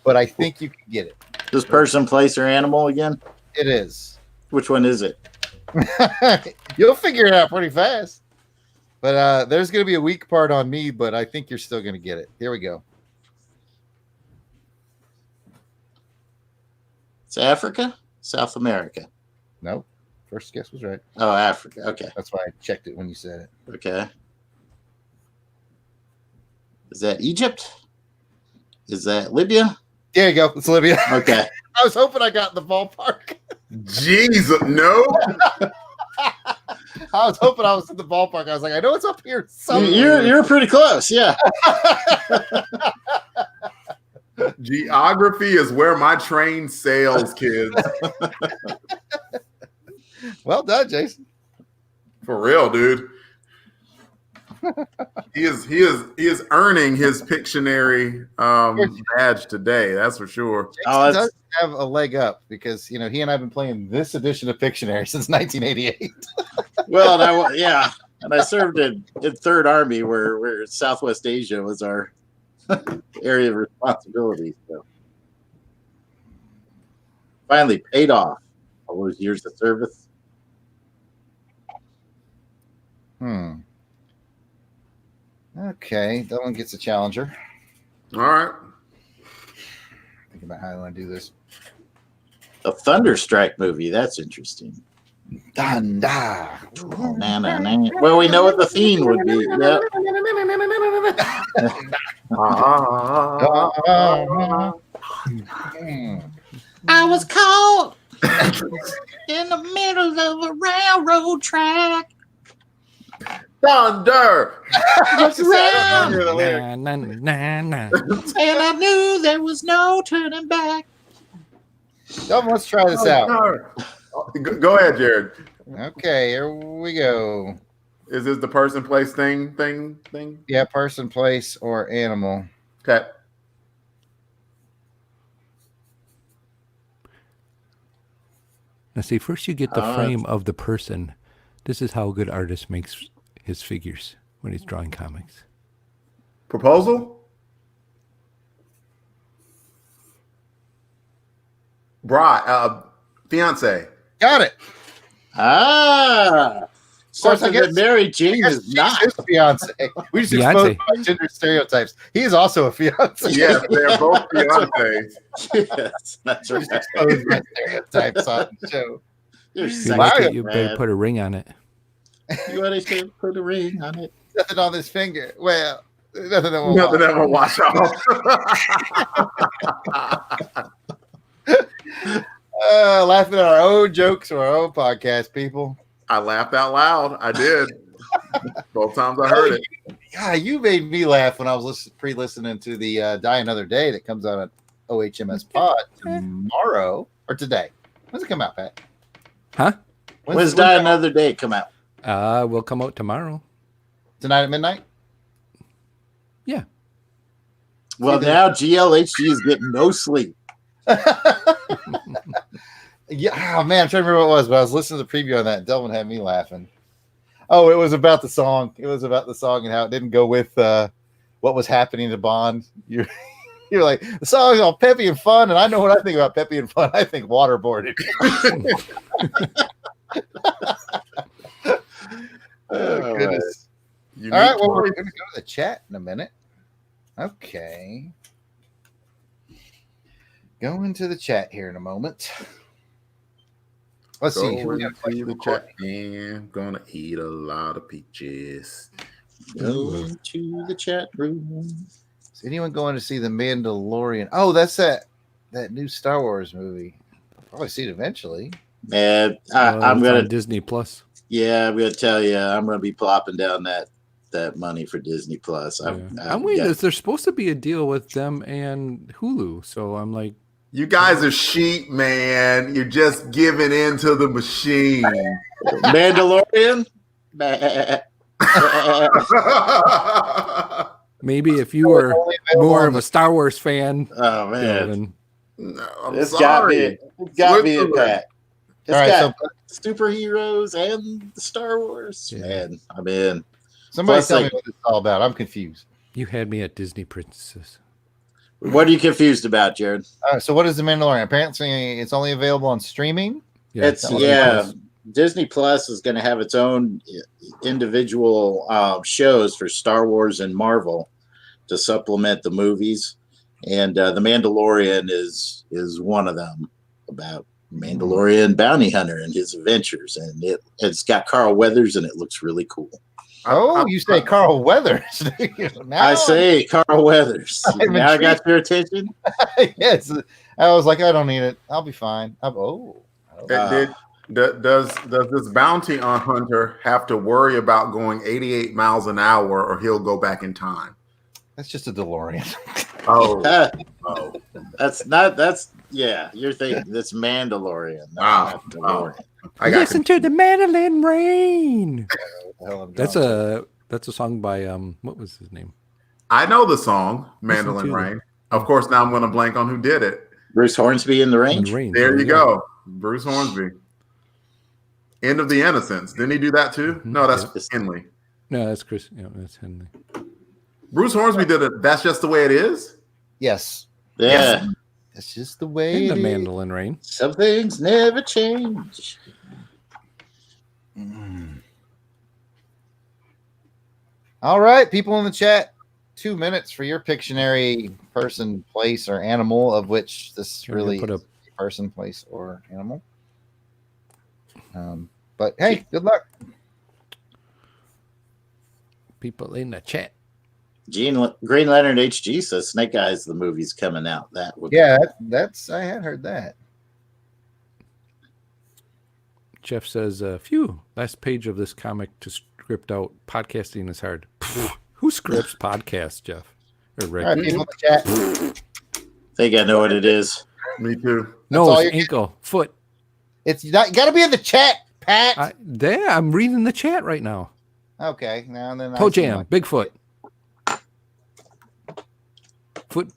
But I think you can get it. This person, place, or animal again? It is. Which one is it? You'll figure it out pretty fast. But there's going to be a weak part on me, but I think you're still going to get it. Here we go. It's Africa? South America? Nope. First guess was right. Oh, Africa. Okay. That's why I checked it when you said it. Okay. Is that Egypt? Is that Libya? There you go. It's Libya. Okay. I was hoping I got in the ballpark. Jeez, no. I was hoping I was in the ballpark. I was like, I know it's up here somewhere. You're pretty close, yeah. Geography is where my train sails, kids. Well done, Jason. For real, dude. He is earning his Pictionary badge today. That's for sure. Jason does have a leg up because he and I have been playing this edition of Pictionary since 1988. Well, and I served in Third Army, where Southwest Asia was our area of responsibility. So finally paid off all those years of service. Okay, that one gets a challenger. All right. Think about how I want to do this. A Thunderstrike movie. That's interesting. Dun-da. Well, we know what the theme would be. Yep. I was caught in the middle of a railroad track. Thunder. Around, Na, na, na. and I knew there was no turning back. Delvin, let's try this out. Go ahead, Jarrod. Okay, here we go. Is this the person, place, thing? Yeah, person, place, or animal. Okay. Now, see, first you get the frame of the person. This is how a good artist makes his figures when he's drawing comics. Proposal? Bride, fiance. Got it. Ah. course, I Something that guess- Mary Jane is not. His fiance. We just exposed my gender stereotypes. He is also a fiance. Yes, they're both fiancés. Yes, that's We just right. exposed my stereotypes on the show. You're If you sexy, like it, you man. better put a ring on it. You already said put a ring on it. Nothing on this finger. Well, nothing that will Nothing walk. that will wash off. Laughing at our own jokes or our own podcast, people. I laughed out loud. I did. Both times I heard it. Yeah, you made me laugh when I was pre-listening to the Die Another Day that comes out on OHMS Pod tomorrow or today. When's it come out, Pat? Huh? When's Die Another Day come out? Will come out tomorrow. Tonight at midnight? Yeah. Well, now GLHG is getting no sleep. Yeah, oh man, I'm trying to remember what it was, but I was listening to the preview on that, and Delvin had me laughing. Oh, it was about the song. It was about the song and how it didn't go with what was happening to Bond. You're like, the song's all peppy and fun, and I know what I think about peppy and fun. I think waterboarding. Oh, goodness. All right, well, we're going to go to the chat in a minute. Okay. Go into the chat here in a moment. Let's see. Who we got the chat. I'm gonna eat a lot of peaches. Go to the chat room. Is anyone going to see The Mandalorian? Oh, that's that new Star Wars movie. I'll probably see it eventually. Man, It's I'm on gonna. Disney Plus. Yeah, I'm gonna tell you, I'm gonna be plopping down that money for Disney Plus. I'm waiting. yeah. There's supposed to be a deal with them and Hulu, so I'm like, You guys are sheep, man. You're just giving in to the machine. Mandalorian. maybe if you were more of a Star Wars fan, Oh man, then No, I'm it's sorry. got me a Switzerland. pack. It's All right, got superheroes and Star Wars. Yeah. Man, I'm in. Somebody Plus, tell me like- what it's all about. I'm confused. you had me at Disney Princess. What are you confused about, Jared? So what is The Mandalorian? Apparently, it's only available on streaming. It's that was because- Disney Plus is going to have its own individual shows for Star Wars and Marvel to supplement the movies, and The Mandalorian is one of them about Mandalorian bounty hunter and his adventures, and it's got Carl Weathers and it looks really cool. Oh, you say Carl Weathers. Now I say Carl Weathers. I'm Now I got intrigued. your attention. Yes. I was like, I don't need it. I'll be fine. Does this bounty on Hunter have to worry about going 88 miles an hour, or he'll go back in time? That's just a DeLorean. Oh, You're thinking that's Mandalorian. Wow. Mandalorian. I got Listen to the Mandolin Rain. What the hell I'm That's doing? a song by what was his name? I know the song Mandolin to Rain. Of course, now I'm going to blank on who did it. Bruce Hornsby in the range. Rain. There you go, Bruce Hornsby. End of the Innocence. Didn't he do that too? Mhm. No, that's Yes. Henley. No, that's Chris. Yeah, that's Henley. Bruce Hornsby did it. That's just the way it is. Yes. Yeah. That's just the way In the it is. Mandolin Rain. Some things never change. All right, people in the chat, 2 minutes for your Pictionary person, place, or animal, of which this Sure, really put is up- a person, place, or animal. But hey, good luck. People in the chat. Green Lantern HG says Snake Eyes the movie's coming out. That would that's I had heard that. Jeff says, phew, last page of this comic to script out. Podcasting is hard. Who scripts podcasts, Jeff? Or Rick? All right, people in the chat. I think I know what it is. Me too. Nose, ankle, foot. It's not. You got to be in the chat, Pat. I'm reading the chat right now. Okay, now and then. Toe jam, Bigfoot. Foot.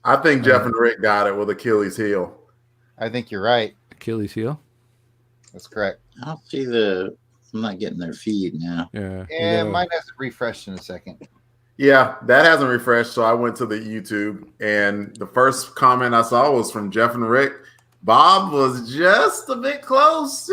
I think Jeff and Rick got it with Achilles heel. I think you're right. Achilles heel. That's correct. I don't see I'm not getting their feed now. Yeah, mine has to refresh in a second. Yeah, that hasn't refreshed. So I went to the YouTube, and the first comment I saw was from Jeff and Rick. Bob was just a bit close.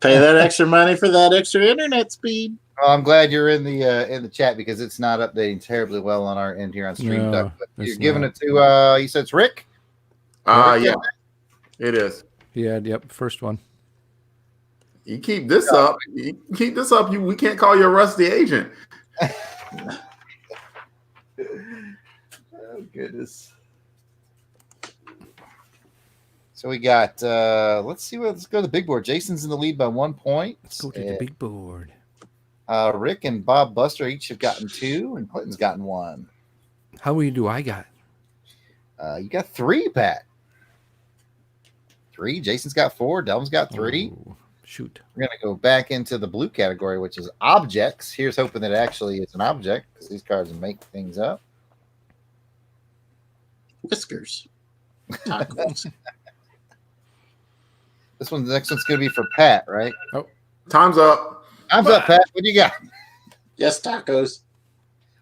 Pay that extra money for that extra internet speed. Well, I'm glad you're in the chat because it's not updating terribly well on our end here on Stream Duck. But you're giving it to you said it's Rick? Yeah, it is. Yeah, yep, first one. You keep this up. We can't call you a rusty agent. Oh goodness. So we got let's go to the big board. Jason's in the lead by 1 point. Let's go to the big board. Rick and Bob Buster each have gotten 2, and Clinton's gotten 1. How many do I got? You got 3, Pat. 3. Jason's got 4. Delvin's got 3. Oh, shoot. We're going to go back into the blue category, which is objects. Here's hoping that it actually is an object because these cards make things up. Whiskers. Tacos. The next one's going to be for Pat, right? Oh, Time's up. Time's up, Pat. What do you got? Yes, tacos.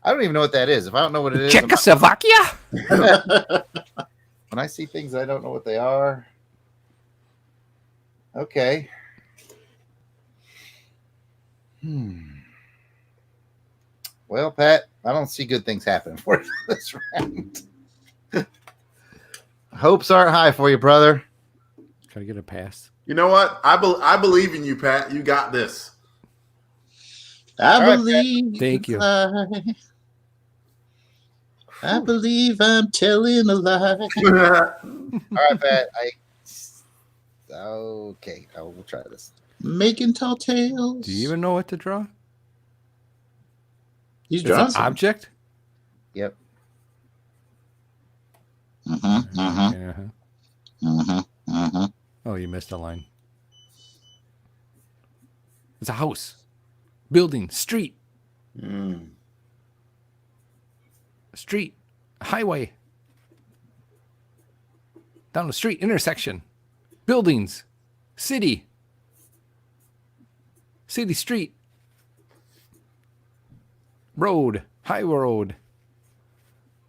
I don't even know what that is. If I don't know what it is, Czechoslovakia. when I see things, I don't know what they are. Okay. Well, Pat, I don't see good things happening for you this round. Hopes aren't high for you, brother. Can I get a pass? You know what? I believe in you, Pat. You got this. I believe. Thank you. I believe I'm telling a lie. All right, Pat. Okay, I will try this. Making tall tales. Do you even know what to draw? He's It's drawing an object? Yep. Oh, you missed a line. It's a house, building, street, street, highway, down the street, intersection, buildings, city, street, road, high road,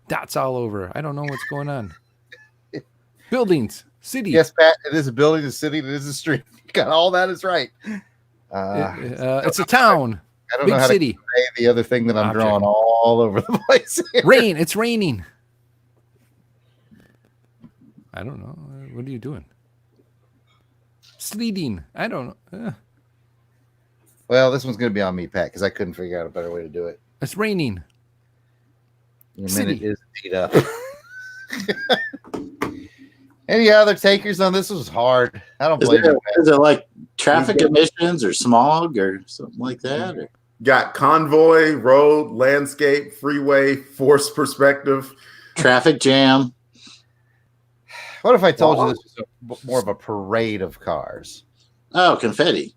dots all over. I don't know what's going on. Buildings, city. Yes, Pat, it is a building, a city, it is a street. You got all that is right. It's a town. I don't Big know how city. to say the other thing that I'm drawing all over the place here. Rain. It's raining. I don't know. What are you doing? Sleeting. I don't know. Well, this one's going to be on me, Pat, because I couldn't figure out a better way to do it. It's raining. Your City. minute is indeed up. Any other takers on this? Was hard. I don't blame you. Is it like traffic emissions or smog or something like that? Or? Got convoy, road, landscape, freeway, force perspective, traffic jam. What if I told you this was more of a parade of cars? Oh, confetti.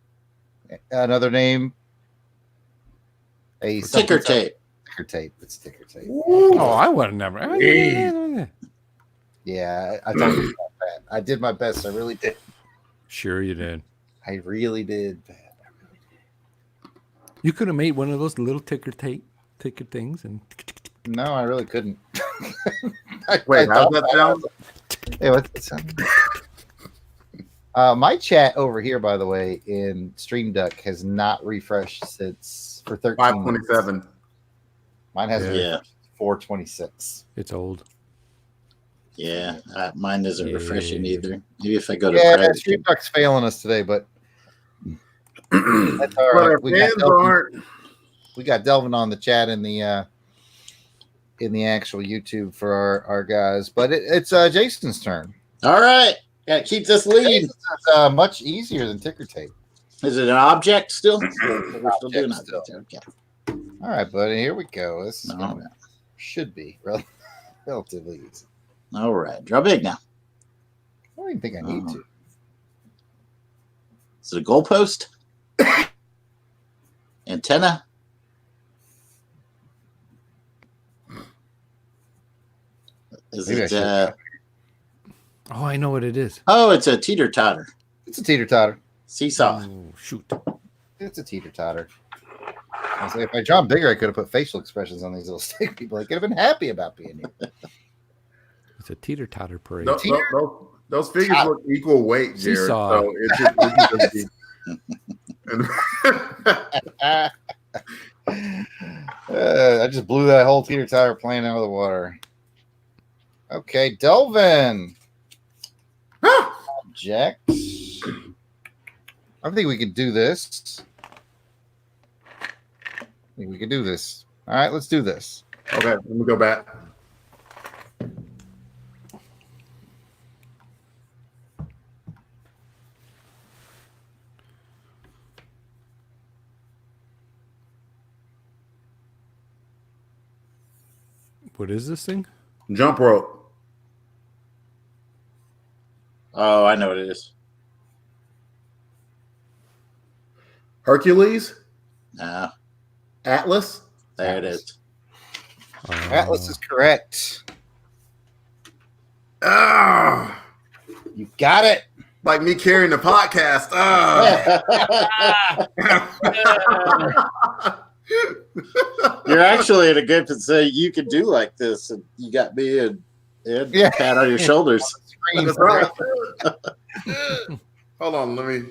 Another name? Ticker tape. Ticker tape. It's ticker tape. Oh, I would have never. Yeah, I told you about that. I did my best. I really did. Sure, you did. I really did, Pat. You could have made one of those little ticker things, and no, I really couldn't. Wait, how's that sound? Hey, what's that sound? My chat over here, by the way, in Stream Duck has not refreshed since for 13 527. Mine has 426. it's old. Yeah, mine isn't Yeah. refreshing either. Maybe if I go to Yeah, Stream Duck's failing us today, but that's all right. But our fans aren't. We got Delvin on the chat in the actual YouTube for our guys, but it's Jason's turn. All right, gotta keep this lead. Jason's, much easier than ticker tape. Is it an object still? We're still doing still. object. Okay. All right, buddy. Here we go. This is All right. should be relatively easy. All right, draw big now. I don't even think I need to. Is it a goalpost? Antenna? Is Maybe it? Oh, I know what it is. Oh, it's a teeter totter. It's a teeter totter. Seesaw. Oh, shoot. It's a teeter totter. I was like, if I draw bigger, I could have put facial expressions on these little stick people. I could have been happy about being here. It's a teeter-totter parade. Those figures look equal weight, Jarrod. Seesaw. So it's just I just blew that whole teeter totter plane out of the water. Okay, Delvin. Object. I think we could do this. All right, let's do this. okay, let me go back. What is this thing? Jump rope. Oh, I know what it is. Hercules. No, Atlas. there it is. Atlas is correct. Ah, You got it. like me carrying the podcast. Ah. You're actually in a good position. You could do like this, and you got me and pat on your shoulders. That's right. Hold on, let me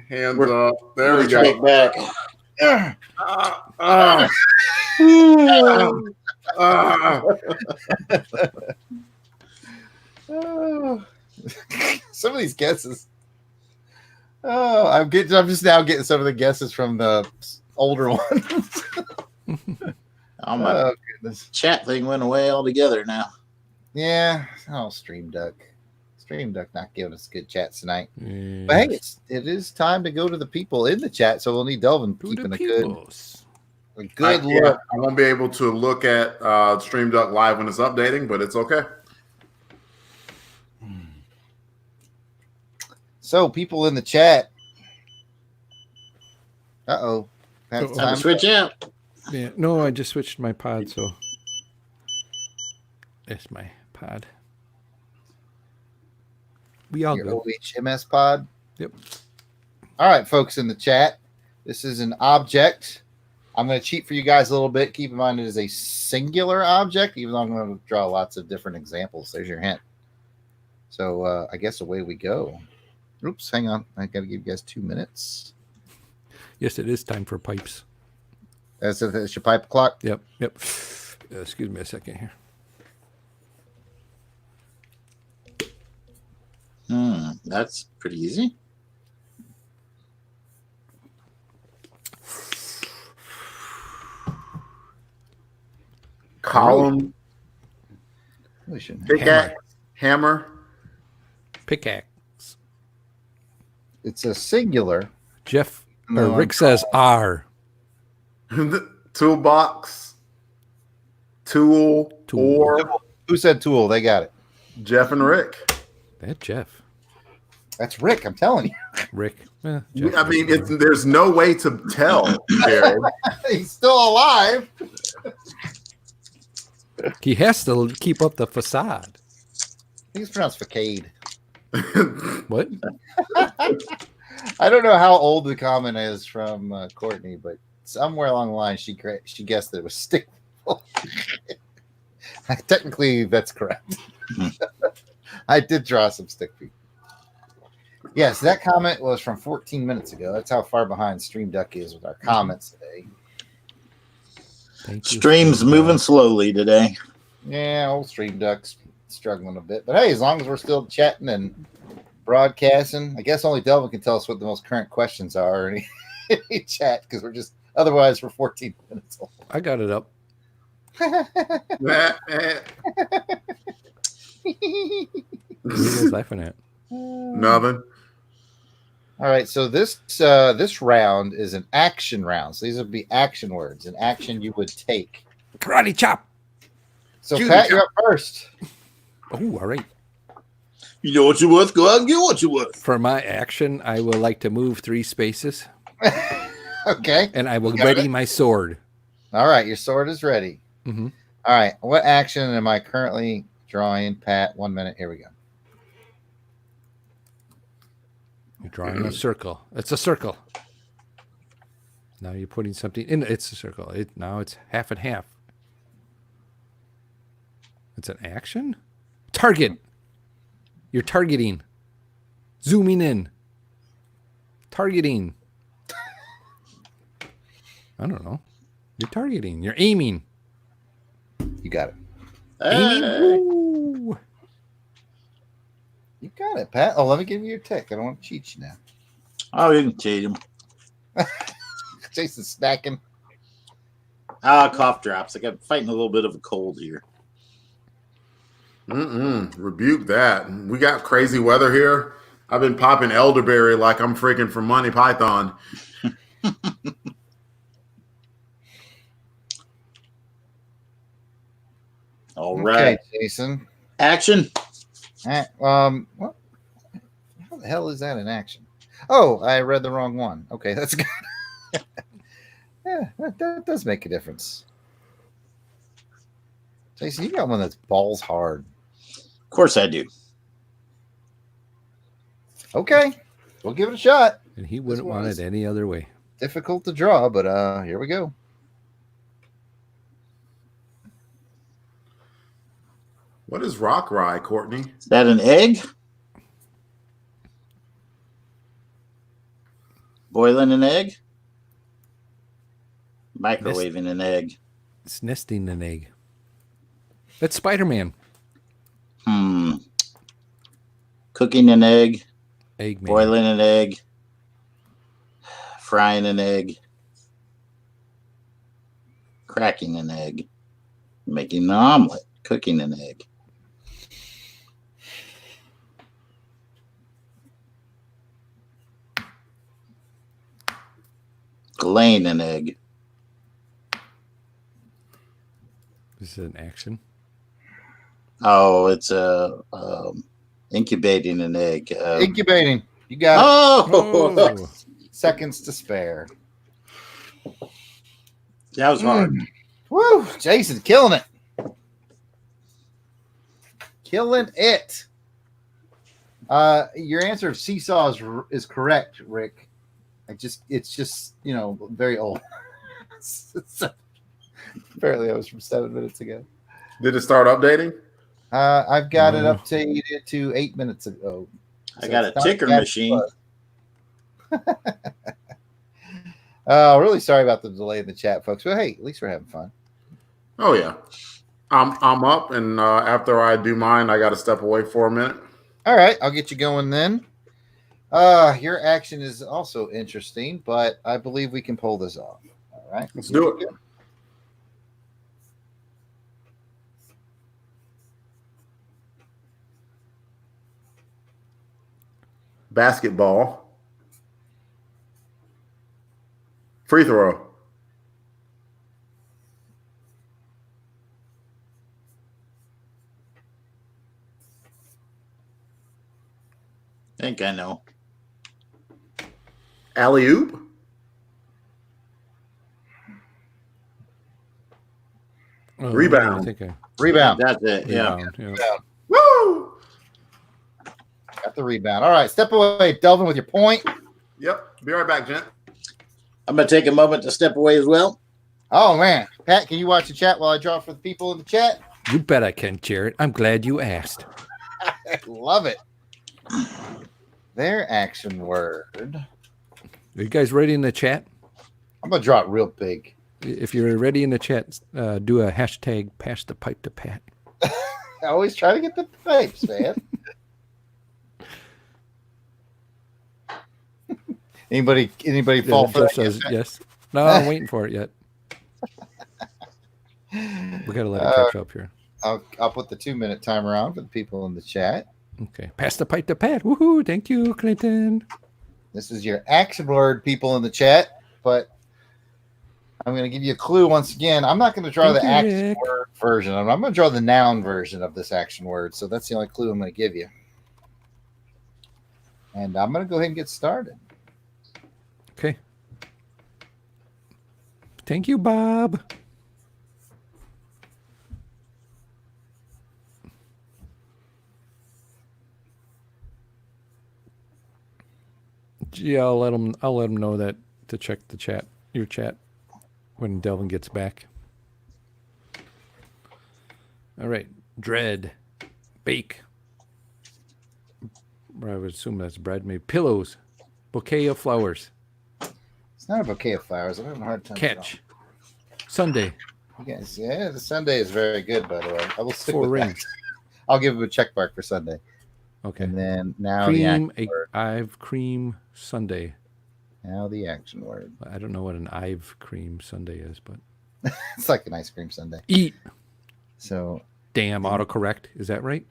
hands up. There we go. Straight back. Some of these guesses. Oh, I'm just now getting some of the guesses from the older ones. Oh, my goodness. chat thing went away altogether now. Yeah. Oh, Stream Duck. Stream Duck not giving us good chats tonight. Yeah. But hey, it is time to go to the people in the chat, so we'll need Delvin keeping a good look. I won't be able to look at Stream Duck Live when it's updating, but it's okay. So, people in the chat. Uh-oh. Time to switch out. Yeah, no, I just switched my pod, so that's my pod. We all Your go. OHMS pod. Yep. All right, folks in the chat. This is an object. I'm going to cheat for you guys a little bit. Keep in mind it is a singular object, even though I'm going to draw lots of different examples. There's your hint. So I guess away we go. Oops, hang on. I got to give you guys 2 minutes. Yes, it is time for pipes. That's your pipe clock. Yep. Excuse me a second here. That's pretty easy. Column. We shouldn't. Pickaxe. Hammer. Pickaxe. It's a singular. Jeff No, or Rick says R. Toolbox. Tool. Or Who said tool? They got it. Jeff and Rick. That Jeff. That's Rick. I'm telling you. Rick. I mean, there's no way to tell, Jarrod. He's still alive. He has to keep up the facade. I think it's pronounced facade. What? I don't know how old the comment is from Courtney, but somewhere along the line she guessed that it was stick. Technically, that's correct. I did draw some stick people. Yes, that comment was from 14 minutes ago. That's how far behind Stream Duck is with our comments today. Thank you. Stream's moving slowly today. Yeah, old Stream Duck's struggling a bit. But hey, as long as we're still chatting and broadcasting, I guess only Delvin can tell us what the most current questions are in any chat, because otherwise we're 14 minutes old. I got it up. Nah, What are you guys laughing at? Nothing. All right, so this round is an action round. So these would be action words, an action you would take. Karate chop. So Judy Pat, chop. you're up first. Oh, all right. You know what you're worth? Go out and get what you're worth. For my action, I will like to move 3 spaces, Okay. and I will Got ready it. my sword. All right, your sword is ready. Mhm. All right, what action am I currently drawing, Pat? 1 minute. Here we go. You're drawing a circle. It's a circle. Now you're putting something in. It's a circle. Now it's half and half. It's an action? Target. You're targeting. Zooming in. Targeting. I don't know. You're targeting. You're aiming. You got it. Aiming. Hey. Woo. You got it, Pat. Oh, let me give you your tick. I don't want to cheat you now. Oh, you can cheat him. Jason's snacking. Cough drops. I got fighting a little bit of a cold here. Rebuke that. We got crazy weather here. I've been popping elderberry like I'm freaking from Monty Python. All right. Okay, Jason. Action. What? How the hell is that in action? Oh, I read the wrong one. Okay, that's good. Yeah, that does make a difference. Jason, you got one that's balls hard. Of course I do. Okay, we'll give it a shot. And he wouldn't want it any other way. Difficult to draw, but here we go. What is rock rye, Courtney? Is that an egg? Boiling an egg? Microwaving an egg. It's nesting an egg. That's Spider-Man. Cooking an egg. Egg man. Boiling an egg. Frying an egg. Cracking an egg. Making an omelet. Cooking an egg. Laying an egg. This is an action. Oh, it's incubating an egg. Incubating. You got Oh. seconds to spare. That was hard. Woo! Jason, killing it. Killing it. Your answer of seesaw is correct, Rick. It's just very old. Apparently, that was from 7 minutes ago. Did it start updating? I've got it updated to 8 minutes ago. I got a ticker machine. Really sorry about the delay in the chat, folks. But hey, at least we're having fun. Oh yeah, I'm up, and after I do mine, I got to step away for a minute. All right, I'll get you going then. Your action is also interesting, but I believe we can pull this off. All right, Let's do it. Basketball. Free throw. I think I know. Alley oop. Rebound. I think Rebound. That's it. Yeah. yeah. Woo! Got the rebound. All right, step away, Delvin, with your point. Yep. Be right back, gent. I'm going to take a moment to step away as well. Oh man, Pat, can you watch the chat while I draw for the people in the chat? You bet I can, Jarrod. I'm glad you asked. I love it. Their action word. Are you guys ready in the chat? I'm gonna draw it real big. If you're ready in the chat, do a hashtag pass the pipe to Pat. always try to get the pipes, man. Anybody fall for Jeff that? says yes. No, I'm waiting for it yet. We gotta let it catch up here. I'll put the 2-minute timer on for the people in the chat. Okay. Pass the pipe to Pat. Woohoo! Thank you, Clinton. This is your action word, people in the chat, but I'm going to give you a clue once again. I'm not going to draw the action word version. I'm going to draw the noun version of this action word. So that's the only clue I'm going to give you. And I'm going to go ahead and get started. Okay. Thank you, Bob. Yeah, I'll let him know that to check the chat, your chat, when Delvin gets back. All right, dread, bake. I would assume that's bread. Maybe pillows, bouquet of flowers. It's not a bouquet of flowers. I'm having a hard time. Catch, Sunday. Yes, yeah, the Sunday is very good, by the way. I will stick 4 with rings. that. I'll give him a check mark for Sunday. Okay. And then now Cream, the action word. I've cream Sunday. Now the action word. I don't know what an I've cream Sunday is, but It's like an ice cream sundae. eat. So Damn, autocorrect. Is that right?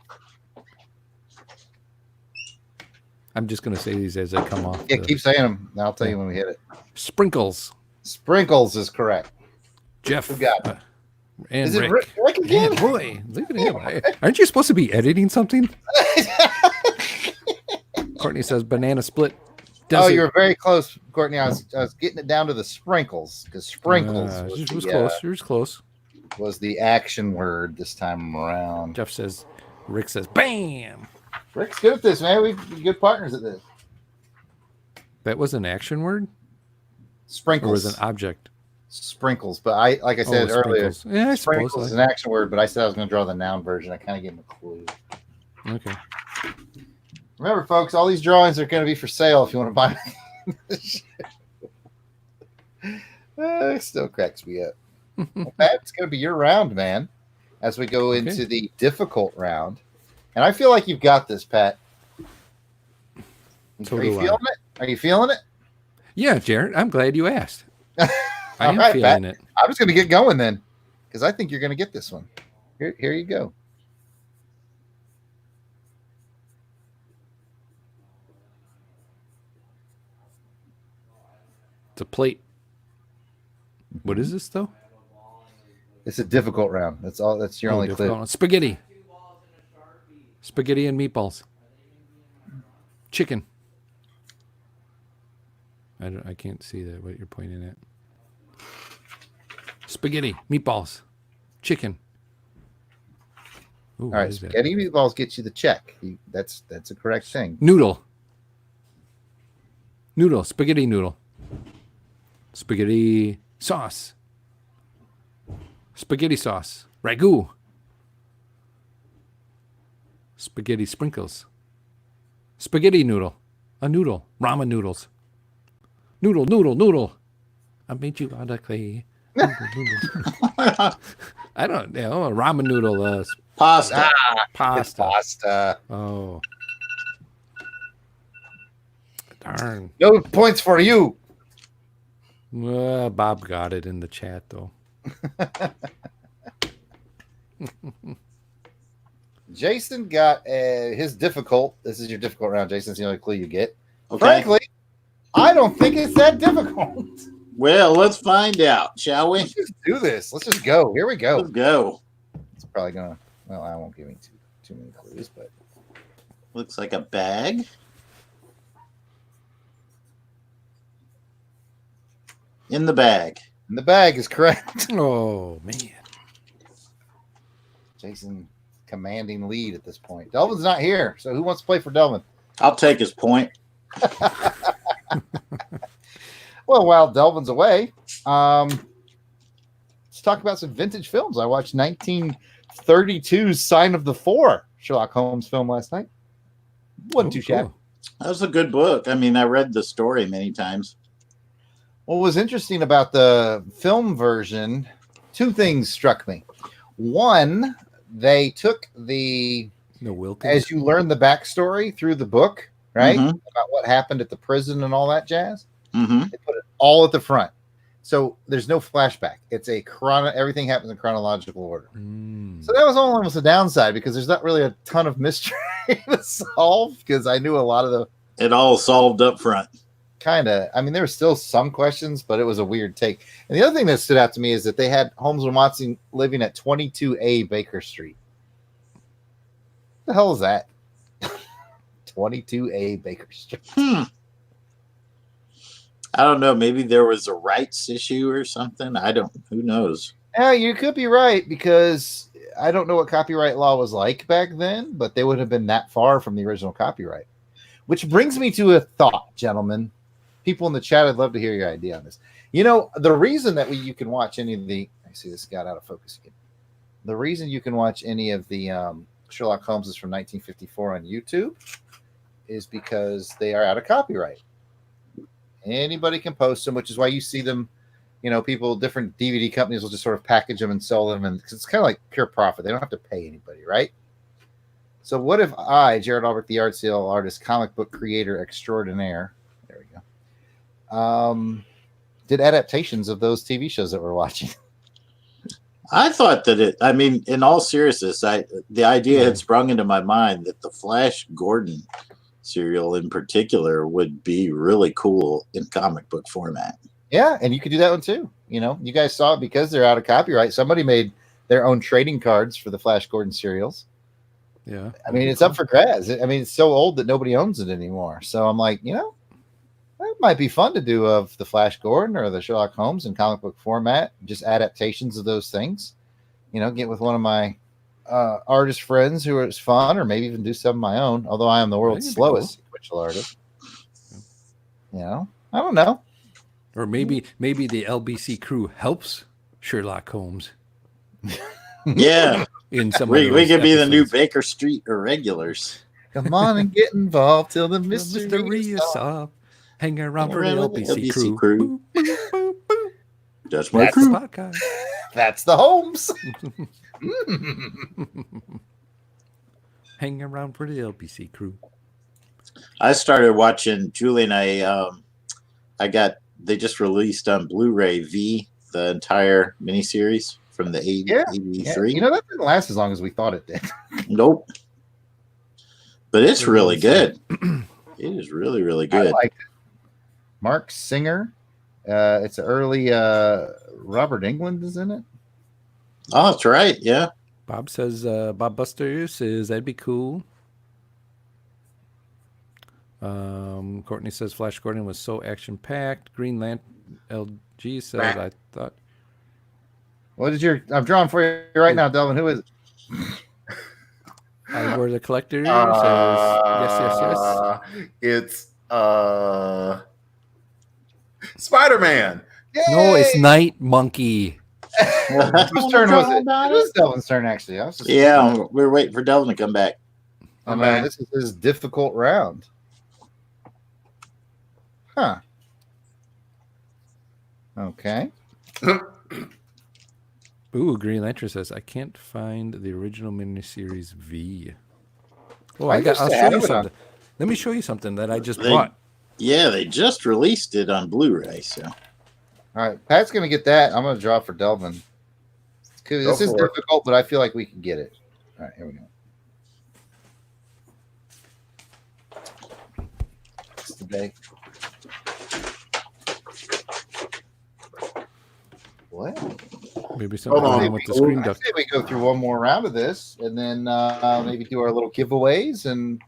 I'm just going to say these as they come off. yeah, keep saying them. I'll tell you when we hit it. Sprinkles. Sprinkles is correct. Jeff. Who got it? And Is it Rick. Rick again? Man, boy, look at him. Aren't you supposed to be editing something? Courtney says banana split. You were very close, Courtney. I was getting it down to the sprinkles because sprinkles was close. Was the action word this time around. Jeff says, Rick says, bam. Rick's good at this, man. We're good partners at this. That was an action word? Sprinkles. Or was an object? Sprinkles. But like I said earlier, yeah, I sprinkles suppose is an action word, but I said I was going to draw the noun version. I kind of gave him a clue. Okay. Remember, folks, all these drawings are going to be for sale if you want to buy them. It still cracks me up. Well, Pat, it's going to be your round, man, as we go into the difficult round. And I feel like you've got this, Pat. So Are you feeling it? Are you feeling it? Yeah, Jarrod, I'm glad you asked. I am right, feeling Pat. it. I'm just going to get going then, because I think you're going to get this one. Here you go. It's a plate. What is this, though? It's a difficult round. That's all. That's your only clue. Spaghetti. Spaghetti and meatballs. Chicken. I can't see that what you're pointing at. Spaghetti, meatballs, chicken. Ooh, all right, spaghetti meatballs gets you the check. That's a correct thing. Noodle, spaghetti noodle. Spaghetti sauce. Spaghetti sauce. Ragu. Spaghetti sprinkles. Spaghetti noodle. A noodle. Ramen noodles. Noodle. I made you out of clay. I don't know. Ramen noodle. Pasta. Pasta. Oh. Darn. No points for you. Bob got it in the chat, though. Jason got his difficult. This is your difficult round, Jason. It's the only clue you get. Okay. Frankly, I don't think it's that difficult. Well, let's find out, shall we? Let's just do this. Let's just go. Here we go. Let's go. It's probably gonna. Well, I won't give you too many clues, but Looks like a bag. In the bag. the bag is correct. Oh, man. Jason commanding lead at this point. Delvin's not here, so who wants to play for Delvin? I'll take his point. Well, while Delvin's away, let's talk about some vintage films. I watched 1932's Sign of the Four, Sherlock Holmes film last night. Wasn't too shabby. That was a good book. I mean, I read the story many times. What was interesting about the film version, two things struck me. One, they took the Wilkins. as you learn the backstory through the book, right, about what happened at the prison and all that jazz. They put it all at the front, so there's no flashback. It's a everything happens in chronological order. So that was almost a downside because there's not really a ton of mystery to solve because I knew a lot of the. It all solved up front. Kind of. I mean, there were still some questions, but it was a weird take. And the other thing that stood out to me is that they had Holmes and Watson living at 22A Baker Street. What the hell is that? 22A Baker Street. I don't know. Maybe there was a rights issue or something. Who knows? Yeah, you could be right because I don't know what copyright law was like back then, but they would have been that far from the original copyright. Which brings me to a thought, gentlemen. People in the chat, I'd love to hear your idea on this. You know, the reason that you can watch any of the... I see this got out of focus again. The reason you can watch any of the Sherlock Holmeses from 1954 on YouTube is because they are out of copyright. Anybody can post them, which is why you see them, you know, different DVD companies will just sort of package them and sell them. And it's kind of like pure profit. They don't have to pay anybody, right? So what if I, Jarrod Albert, the art sale artist, comic book creator extraordinaire, there we go, did adaptations of those TV shows that we're watching? I thought that in all seriousness, the idea had sprung into my mind that the Flash Gordon serial in particular would be really cool in comic book format. Yeah, and you could do that one too. You know, you guys saw it because they're out of copyright. Somebody made their own trading cards for the Flash Gordon serials. Yeah. I mean, it's up for grabs. I mean, it's so old that nobody owns it anymore. So I'm like, you know, that might be fun to do of the Flash Gordon or the Sherlock Holmes in comic book format, just adaptations of those things. You know, get with one of my artist friends who is fun, or maybe even do some of my own, although I am the world's slowest sequential artist. You know, I don't know. Or maybe the LBC crew helps Sherlock Holmes. Yeah. In some we could be episodes. the new Baker Street irregulars. Come on and get involved till the mystery is solved. Hang around for the LBC crew. crew. Boop, boop, boop, boop. That's my That's the crew. podcast. That's the Holmes. Hang around for the LBC crew. I started watching Julie and they just released on Blu-ray V the entire miniseries from the 83. You know, that didn't last as long as we thought it did. Nope. But it's really good. It is really, really good. I like it. Mark Singer. It's an early Robert Englund is in it. Oh, that's right. Yeah. Bob says Bob Buster says that'd be cool. Courtney says Flash Gordon was so action packed. Green Lantern LG says I thought. What is I'm drawing for you right now, Delvin. Who is it? Where the collector says yes. It's Spider-Man. Yay! No, it's Night Monkey. Whose turn was it? It was Delvin's turn, actually. We're waiting for Delvin to come back. Oh, man, this is his difficult round. Huh. Okay. Ooh, Green Lantern says I can't find the original miniseries V. Oh, I'll show you something. Let me show you something that I just bought. Yeah, they just released it on Blu-ray. So, all right, Pat's gonna get that. I'm gonna draw for Delvin. This is difficult, but I feel like we can get it. All right, here we go. It's the day. What? Maybe something wrong with the screen duct. I say we go through one more round of this, and then maybe do our little giveaways and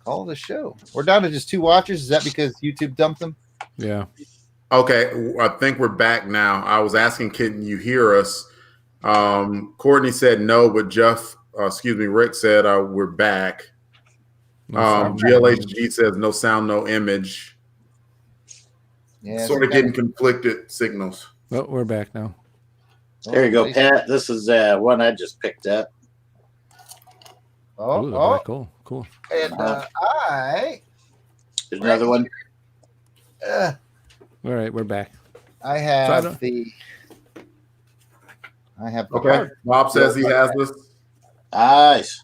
call the show. We're down to just 2 watchers. Is that because YouTube dumped them? Yeah. Okay, I think we're back now. I was asking, can you hear us? Courtney said no, but Rick said we're back. GLHG says no sound, no image. Yeah, sort of getting conflicted signals. Well, we're back now. there you go, Pat. This is one I just picked up. Oh, cool. And There's another one. All right, we're back. I have the Okay. card. Bob says he has this. Nice.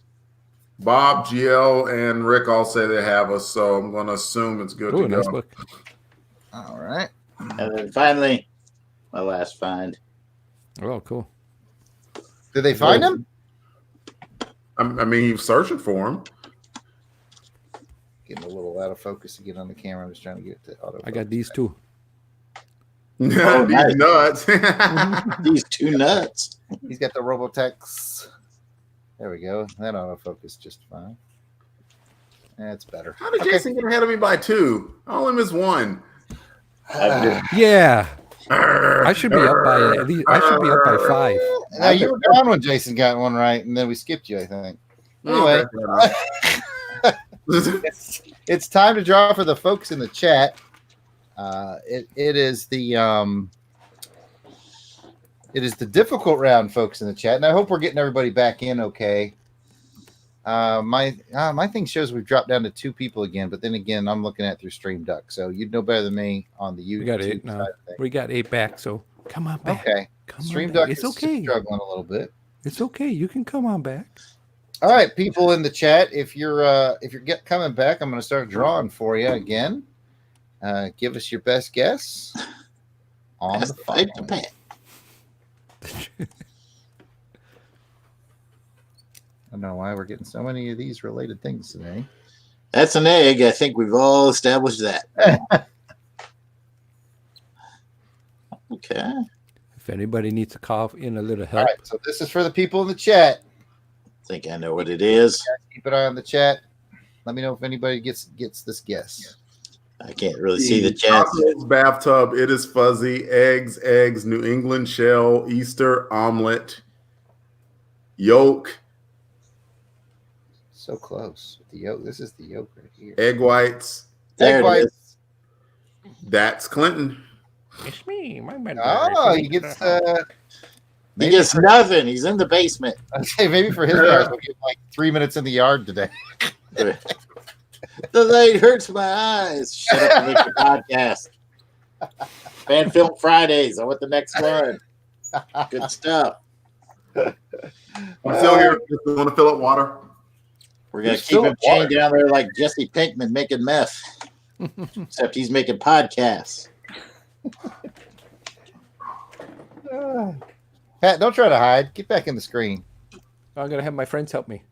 Bob, GL, and Rick all say they have us, so I'm going to assume it's good Ooh, to go. nice book. All right. And then finally, my last find. Oh, cool. Did they find him? I mean, he was searching for him. Getting a little out of focus to get on the camera. I'm just trying to get it to auto. I got these two. Oh, These nice. nuts. These two nuts. He's got the Robotex. There we go. That autofocus just fine. That's better. How did Jason get ahead of me by 2? I only missed 1. Yeah. I should be up by at least. I should be up by 5. Now you were gone when Jason got one right, and then we skipped you, I think. Anyway, it's time to draw for the folks in the chat. It is the difficult round, folks in the chat, and I hope we're getting everybody back in okay. My thing shows we've dropped down to 2 people again, but then again, I'm looking at it through Stream Duck, so you'd know better than me on the YouTube. We got 8 now. We got 8 back, so come on back. Okay. Come Stream on Duck back. It's is okay. struggling a little bit. It's okay. You can come on back. All right, people in the chat, if you're coming back, I'm going to start drawing for you again. Give us your best guess on the Fight following. to pay. I don't know why we're getting so many of these related things today. That's an egg. I think we've all established that. Okay. If anybody needs to call in a little All help, right, so this is for the people in the chat. I think I know what it is. Keep an eye on the chat. Let me know if anybody gets this guess. I can't really see the chat. Tacos, bathtub, it is fuzzy, eggs, New England shell, Easter omelet, yolk, So close with the yolk. This is the yolk right here. egg whites. There Egg it whites. is. That's Clinton. it's me. My Oh, he gets He gets nothing. He's in the basement. I'd say maybe for his guys, we'll get like 3 minutes in the yard today. The light hurts my eyes. Shut up and make your podcast. Fan Film Fridays. I want the next one. Good stuff. I'm still here. Just want to fill up water. We're going You're to keep him still chained down there like Jesse Pinkman making meth. Except he's making podcasts. Pat, don't try to hide. Get back in the screen. I'm gonna have my friends help me.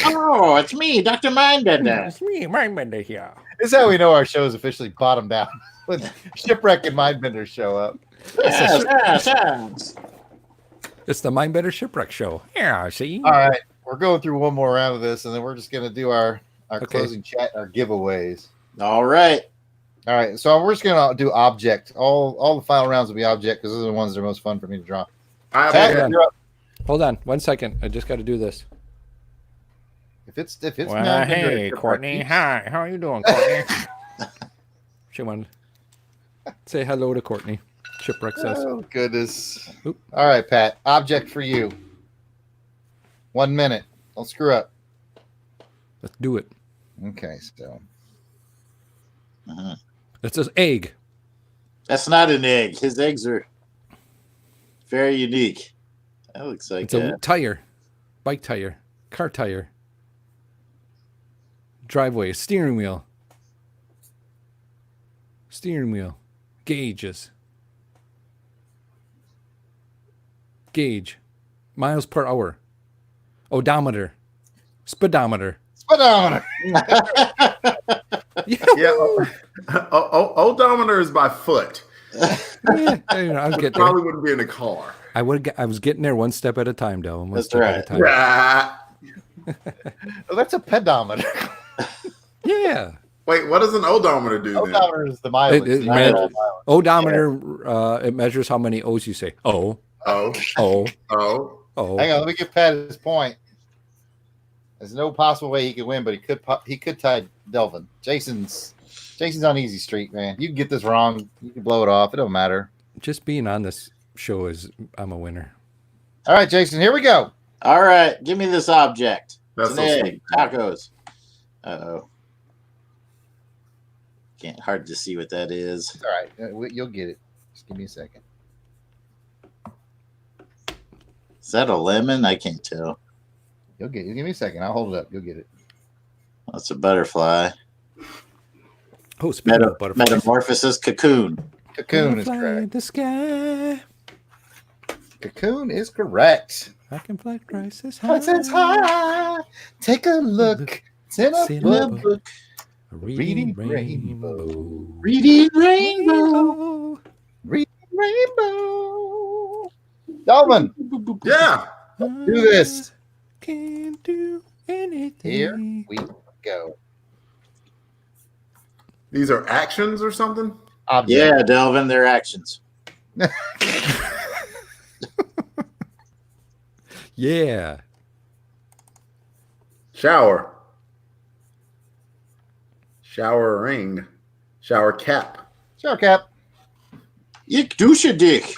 Oh, it's me, Dr. Mindbender. It's me, Mindbender here. This is how we know our show is officially bottomed out when Shipwreck and Mindbenders show up. Yes. It's the Mindbender Shipwreck Show. Yeah, see? All right, we're going through one more round of this, and then we're just going to do our Okay. closing chat, our giveaways. All right. All right, so we're just going to do object. All the final rounds will be object because those are the ones that are most fun for me to draw. I Pat, have you're up. Hold on 1 second. I just got to do this. If it's Well, Mindbender, hey, Shipwreck, Courtney. you- Hi. How are you doing, Courtney? She wanted say hello to Courtney. Shipwreck says. Oh, goodness. Oop. All right, Pat, object for you. 1 minute. Don't screw up. Let's do it. Okay, so It says egg. That's not an egg. His eggs are very unique. That looks like It's a tire. Bike tire. Car tire. Driveway. Steering wheel. Steering wheel. Gauges. Gauge. Miles per hour. Odometer. Speedometer. speedometer. Yeah. Odometer is by foot. Yeah, I was getting Probably there. wouldn't be in a car. I was getting there one step at a time, though. One That's step right. at a time. Ah. Oh, that's a pedometer. Yeah. Wait, what does an odometer do then? Odometer is the mileage. It the meant- overall mileage. Odometer, it measures how many O's you say. Oh, Oh, oh, oh. oh. Hang on, let me give Pat his point. There's no possible way he could win, but he could tie Delvin. Jason's on easy street, man. You can get this wrong, you can blow it off. It don't matter. Just being on this show I'm a winner. All right, Jason, here we go. All right, give me this object. That's It's so an egg. sweet. Tacos. Uh-oh. Hard to see what that is. It's all right. You'll get it. Just give me a second. Is that a lemon? I can't tell. You'll get it. Give me a second. I'll hold it up. You'll get it. That's a butterfly. Oh, speaking of butterflies. Metamorphosis cocoon. Cocoon is Butterfly in correct. the sky. Cocoon is correct. I can fly twice as high. Twice as high. Take a look. It's in It's a in a book. book. Reading Rainbow. Reading rainbow. Reading rainbow. Delvin, Yeah. do this. Can't do anything. Here we go. These are actions or something? Object. Yeah, Delvin, their actions. Yeah. Shower. Showering. Shower cap. Shower cap. Ich dusche dich.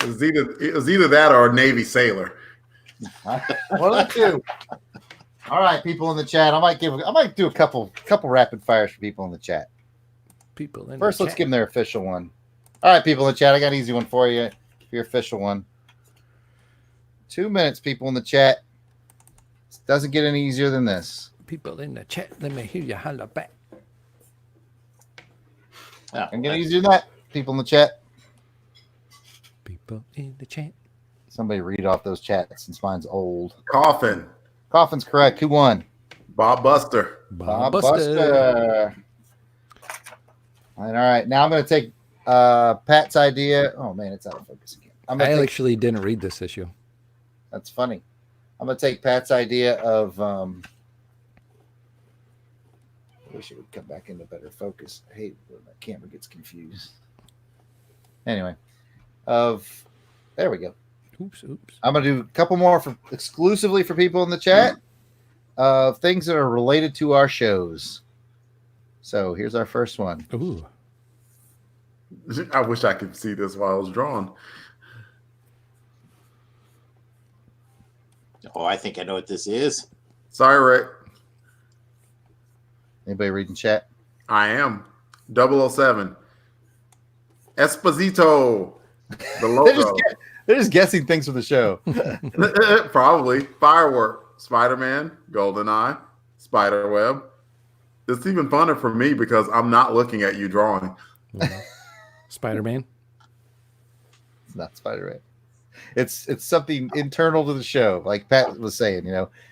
It was either that or a Navy sailor. One of the two. All right, people in the chat. I might do a couple rapid fires for people in the chat. People in First, the let's chat. give them their official one. All right, people in the chat. I got an easy one for you. Your official one. 2 minutes, people in the chat. It doesn't get any easier than this. People in the chat. Let me hear you holler back. And get easier than that, people in the chat. People in the chat. Somebody read off those chats since mine's old. Coffin. Coffin's correct. Who won? Bob Buster. Bob Bob Buster. Buster. All right. Now I'm going to take Pat's idea. Oh, man, it's out of focus again. I actually didn't read this issue. That's funny. I'm going to take Pat's idea of I wish it would come back into better focus. I hate when my camera gets confused. Anyway, there we go. Oops. I'm going to do a couple more exclusively for people in the chat of things that are related to our shows. So here's our first one. Ooh. I wish I could see this while I was drawing. Oh, I think I know what this is. Sorry, Rick. Anybody reading chat? I am. 007. Esposito. The logo. They're just guessing things for the show. Probably. Firework. Spider-Man. GoldenEye. Spiderweb. It's even funner for me because I'm not looking at you drawing. Spider-Man. It's not Spider-Man. It's something internal to the show, like Pat was saying.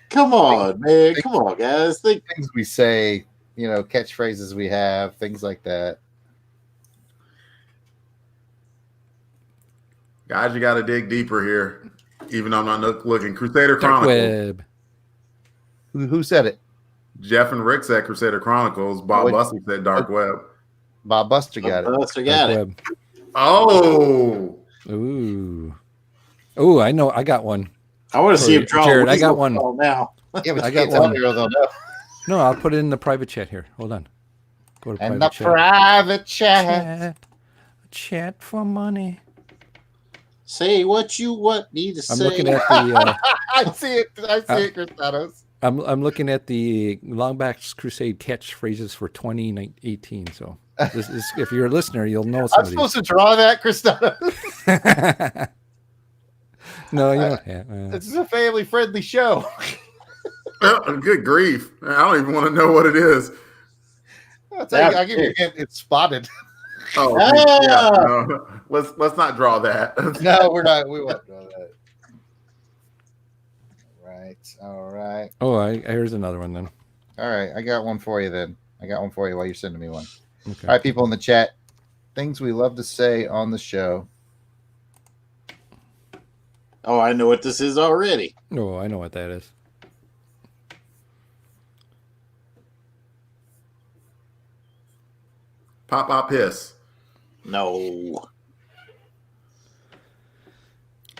Come on, man. Come on, guys. Things we say, catchphrases we have, things like that. Guys, you got to dig deeper here. Even though I'm not looking. Crusader Dark Chronicles. Web. Who said it? Jeff and Rick said Crusader Chronicles. Bob Buster said Dark Web. Bob Buster got it. Buster got Dark it. Web. Oh. Ooh. Oh, I know. I got one. I want to see him draw. Jared, I got one. Now. Yeah, but I you got can't tell one. me or they'll know. No, I'll put it in the private chat here. Hold on. Go to And the private chat. private chat. Chat for money. Say what you need to I'm say. looking at the. I see it, Cristados. I'm looking at the Longbacks Crusade catchphrases for 2018. So this is, if you're a listener, you'll know some I'm of supposed to draw that, Cristados. these. No, you don't have. This is a family-friendly show. Good grief. I don't even want to know what it is. I'll give you a hint. It's spotted. Oh, Ah! yeah. No. Let's not draw that. No, we're not. We won't draw that. All right. Oh, here's another one then. All right. I got one for you then. I got one for you while you're sending me one. Okay. All right, people in the chat. Things we love to say on the show. Oh, I know what this is already. Oh, I know what that is. Pop, piss. No.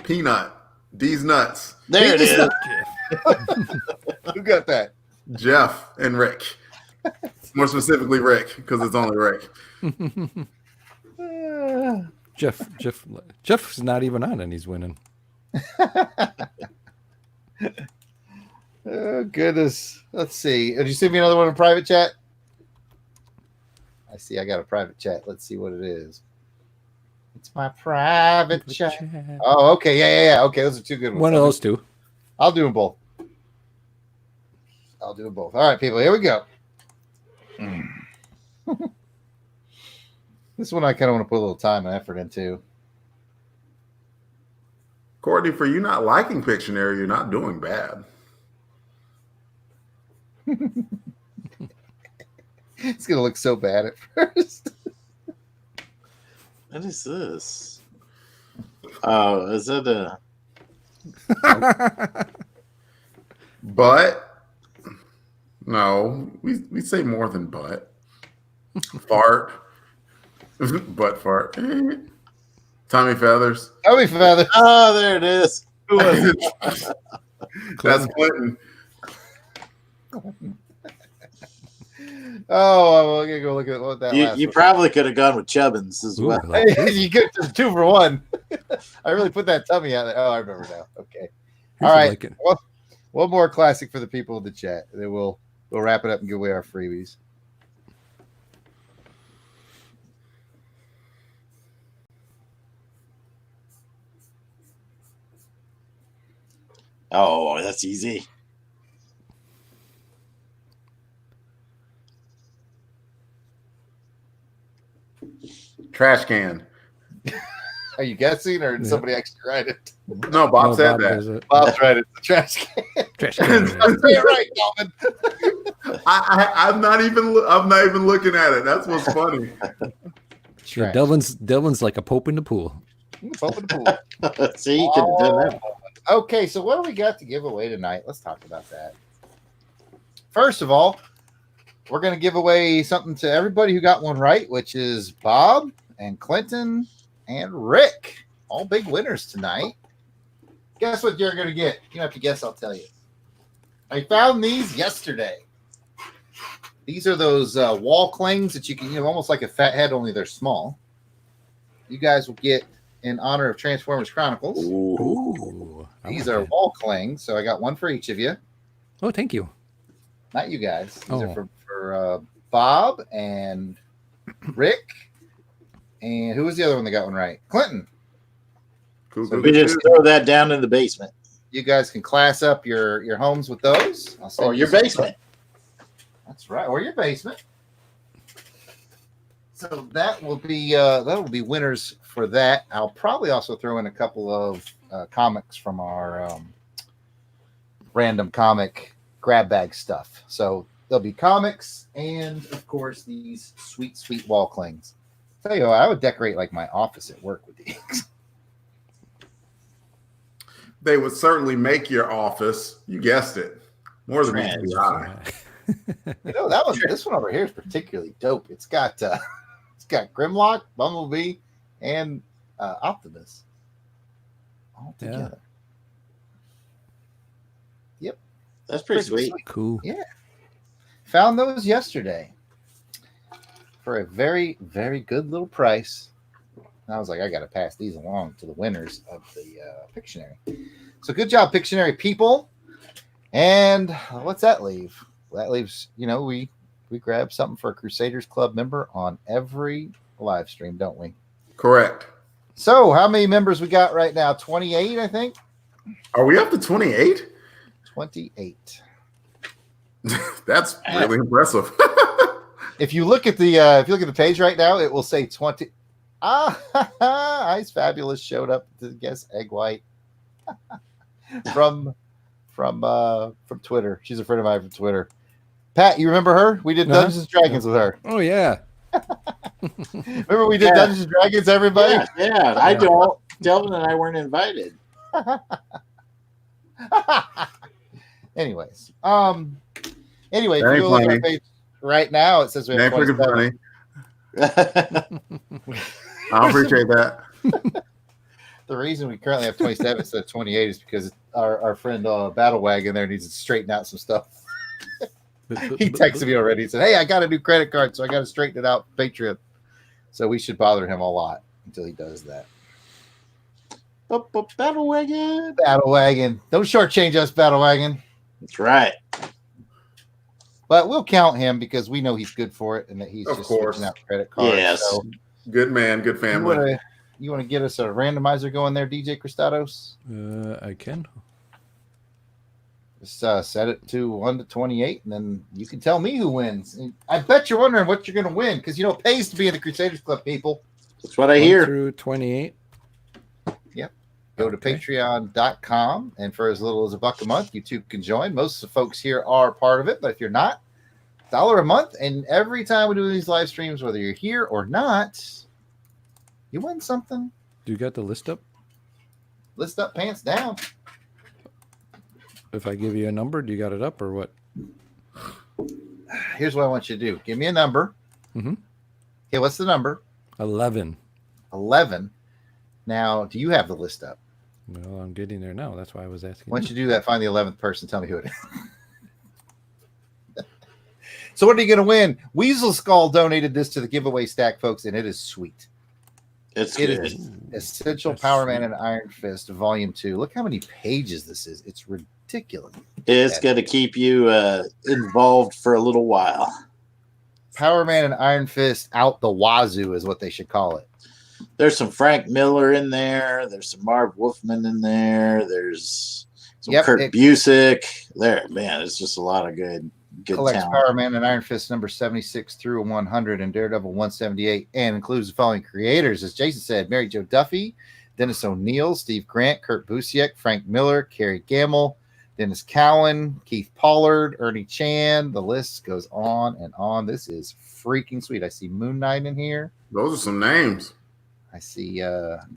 Peanut. These nuts. There it is. Who got that? Jeff and Rick. More specifically, Rick, because it's only Rick. Jeff's not even on, and he's winning. Oh, goodness. Let's see. Did you send me another one in private chat? I see. I got a private chat. Let's see what it is. It's my private chat. Oh, okay. Yeah. Okay, those are two good ones. One of those two. I'll do them both. All right, people, here we go. This one I kind of want to put a little time and effort into. Courtney, for you not liking Pictionary, you're not doing bad. It's going to look so bad at first. What is this? Oh, is it a... But no, we say more than but. Fart. Butt fart. Tommy Feathers. Tommy Feathers. Oh, there it is. Who was it? That's Clinton. Oh, I'm going to go look at what that last You one. probably could have gone with Chubbins as well. You get just 2 for 1. I really put that tummy out there. Oh, I remember now. Okay. Here's All right. like it. Well, one more classic for the people in the chat. Then we'll wrap it up and give away our freebies. Oh, that's easy. Trash can. Are you guessing, or did somebody actually write it? No, Bob said does that. it. Bob's right. It's the trash can. Trash can. Say it right, Delvin. I'm not even looking at it. That's what's funny. Yeah, Delvin's like a pope in the pool. Open the pool. See, you could have done that. Okay, so what do we got to give away tonight? Let's talk about that. First of all, we're going to give away something to everybody who got one right, which is Bob and Clinton and Rick. All big winners tonight. Guess what you're going to get? You don't have to guess, I'll tell you. I found these yesterday. These are those wall clings that you can, almost like a fat head, only they're small. You guys will get in honor of Transformers Chronicles. Ooh, These are wall clings, so I got one for each of you. Oh, thank you. Not you guys. These are Oh. for Bob and Rick. And who was the other one that got one right? Clinton. Cool, So We just throw that down in the basement. You guys can class up your homes with those. I'll send Or you your some- basement. That's right. Or your basement. So that will be winners for that. I'll probably also throw in a couple of comics from our random comic grab bag stuff. So there'll be comics and, of course, these sweet, sweet wall clings. Tell you what, I would decorate like my office at work with these. They would certainly make your office. You guessed it. More than meets the eye. This one over here is particularly dope. It's got Grimlock, Bumblebee, and Optimus all together. Yep, That's pretty sweet. Cool. Yeah, found those yesterday for a very, very good little price. And I was like, I got to pass these along to the winners of the Pictionary. So good job, Pictionary people. And what's that leave? Well, that leaves, we grab something for a Crusaders Club member on every live stream, don't we? Correct. So how many members we got right now? 28, I think. Are we up to 28? 28. That's really impressive. If you look at the page right now, it will say 20. Ice Fabulous showed up to guess egg white from Twitter. She's a friend of mine from Twitter. Pat, you remember her? We did Dungeons and Dragons with her. Oh yeah. Remember we did Dungeons and Dragons, everybody? Yeah. I don't. Delvin and I weren't invited. Anyways, if you look at our page right now, it says we have Ain't freaking 27. funny. I appreciate that. The reason we currently have 27 instead of 28 is because our friend Battle Wagon there needs to straighten out some stuff. He texted me already. He said, "Hey, I got a new credit card, so I got to straighten it out for Patreon." So we should bother him a lot until he does that. Battle Wagon. Battle Wagon, don't shortchange us, Battle Wagon. That's right. But we'll count him because we know he's good for it and that he's Of just course. switching out credit cards. Yes. So Good man, good family. You want to get us a randomizer going there, DJ Cristados? I can. Just set it to 1 to 28, and then you can tell me who wins. And I bet you're wondering what you're going to win because, it pays to be in the Crusaders Club, people. That's what I 1 hear. through 28. Yep. Go to patreon.com, and for as little as $1 a month, you too can join. Most of the folks here are part of it, but if you're not, $1 a month, and every time we do these live streams, whether you're here or not, you win something. Do you got the list up? List up, pants down. If I give you a number, do you got it up or what? Here's what I want you to do. Give me a number. Mm-hmm. Okay, what's the number? 11. 11. Now, do you have the list up? Well, I'm getting there now. That's why I was asking. Once you do that, find the 11th person. Tell me who it is. So what are you going to win? Weasel Skull donated this to the giveaway stack, folks, and it is sweet. It It is. is Essential That's Power sweet. Man and Iron Fist, Volume 2. Look how many pages this is. It's ridiculous. It's going to keep you involved for a little while. Power Man and Iron Fist out the wazoo is what they should call it. There's some Frank Miller in there. There's some Marv Wolfman in there. There's some Kurt Busiek. There, man, it's just a lot of good Collects talent. Power Man and Iron Fist number 76 through 100 and Daredevil 178, and includes the following creators. As Jason said, Mary Jo Duffy, Dennis O'Neil, Steve Grant, Kurt Busiek, Frank Miller, Kerry Gamble, Dennis Cowan, Keith Pollard, Ernie Chan. The list goes on and on. This is freaking sweet. I see Moon Knight in here. Those are some names. I see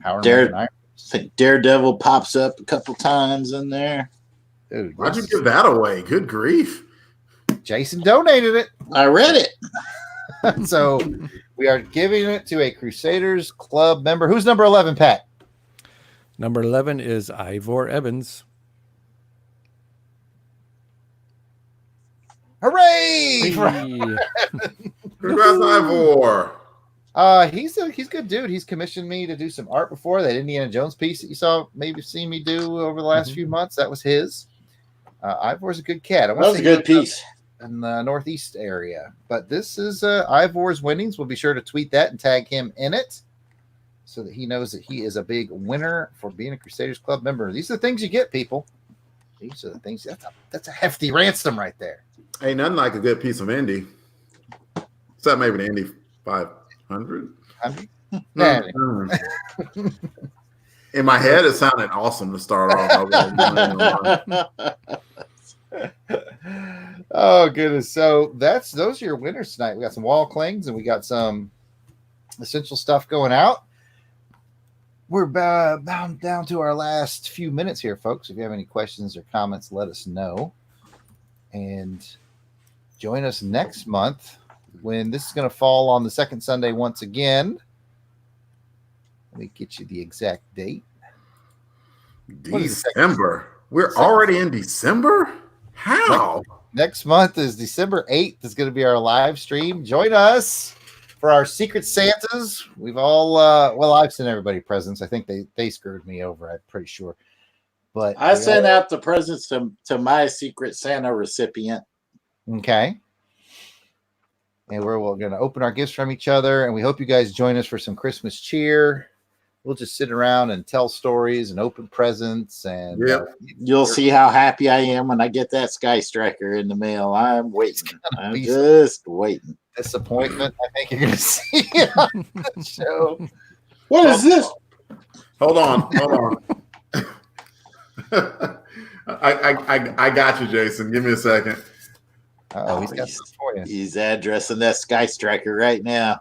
Power Man and Iron Fist. I think Daredevil pops up a couple times in there. Dude, Why'd you give that away? Good grief. Jason donated it. I read it. So we are giving it to a Crusaders Club member. Who's number 11, Pat? Number 11 is Ivor Evans. Hooray! Hey. Congrats, Ivor. He's a good dude. He's commissioned me to do some art before. That Indiana Jones piece that you saw, maybe seen me do over the last few months. That was his. Ivor's a good cat. That was a good piece. In the Northeast area. But this is Ivor's winnings. We'll be sure to tweet that and tag him in it so that he knows that he is a big winner for being a Crusaders Club member. These are the things you get, people. These are the things. That's a hefty ransom right there. Ain't nothing like a good piece of Indy. Except maybe the Indy 500. In my head, it sounded awesome to start off. Oh goodness! So those are your winners tonight. We got some wall clings and we got some essential stuff going out. We're bound down to our last few minutes here, folks. If you have any questions or comments, let us know. And join us next month when this is going to fall on the second Sunday once again. Let me get you the exact date. December. We're already in December? How? Next month is December 8th. It's going to be our live stream. Join us for our Secret Santas. We've all, I've sent everybody presents. I think they screwed me over. I'm pretty sure. But I sent out the presents to my Secret Santa recipient. Okay. And we're going to open our gifts from each other. And we hope you guys join us for some Christmas cheer. We'll just sit around and tell stories and open presents. And you'll see how happy I am when I get that Sky Striker in the mail. I'm waiting. I'm just waiting. Disappointment, I think you're going to see on the show. What is this? Hold on. I got you, Jason. Give me a second. He's got something for you. He's addressing that Sky Striker right now.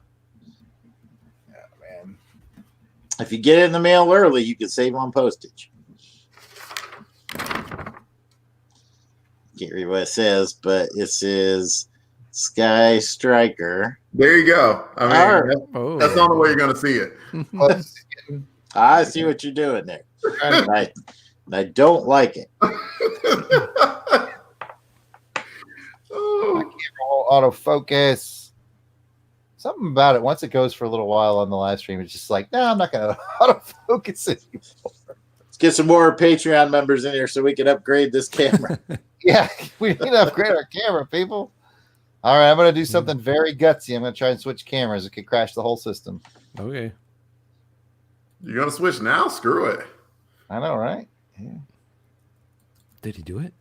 If you get it in the mail early, you can save on postage. Can't read what it says, but it says Sky Striker. There you go. I mean, that's the only way you're going to see it. I see what you're doing there. And I don't like it. My camera won't autofocus. Something about it, once it goes for a little while on the live stream, it's just like, no, I'm not going to autofocus anymore. Let's get some more Patreon members in here so we can upgrade this camera. Yeah, we need to upgrade our camera, people. All right, I'm going to do something very gutsy. I'm going to try and switch cameras. It could crash the whole system. Okay. You're gonna switch now? Screw it. I know, right? Yeah. Did he do it?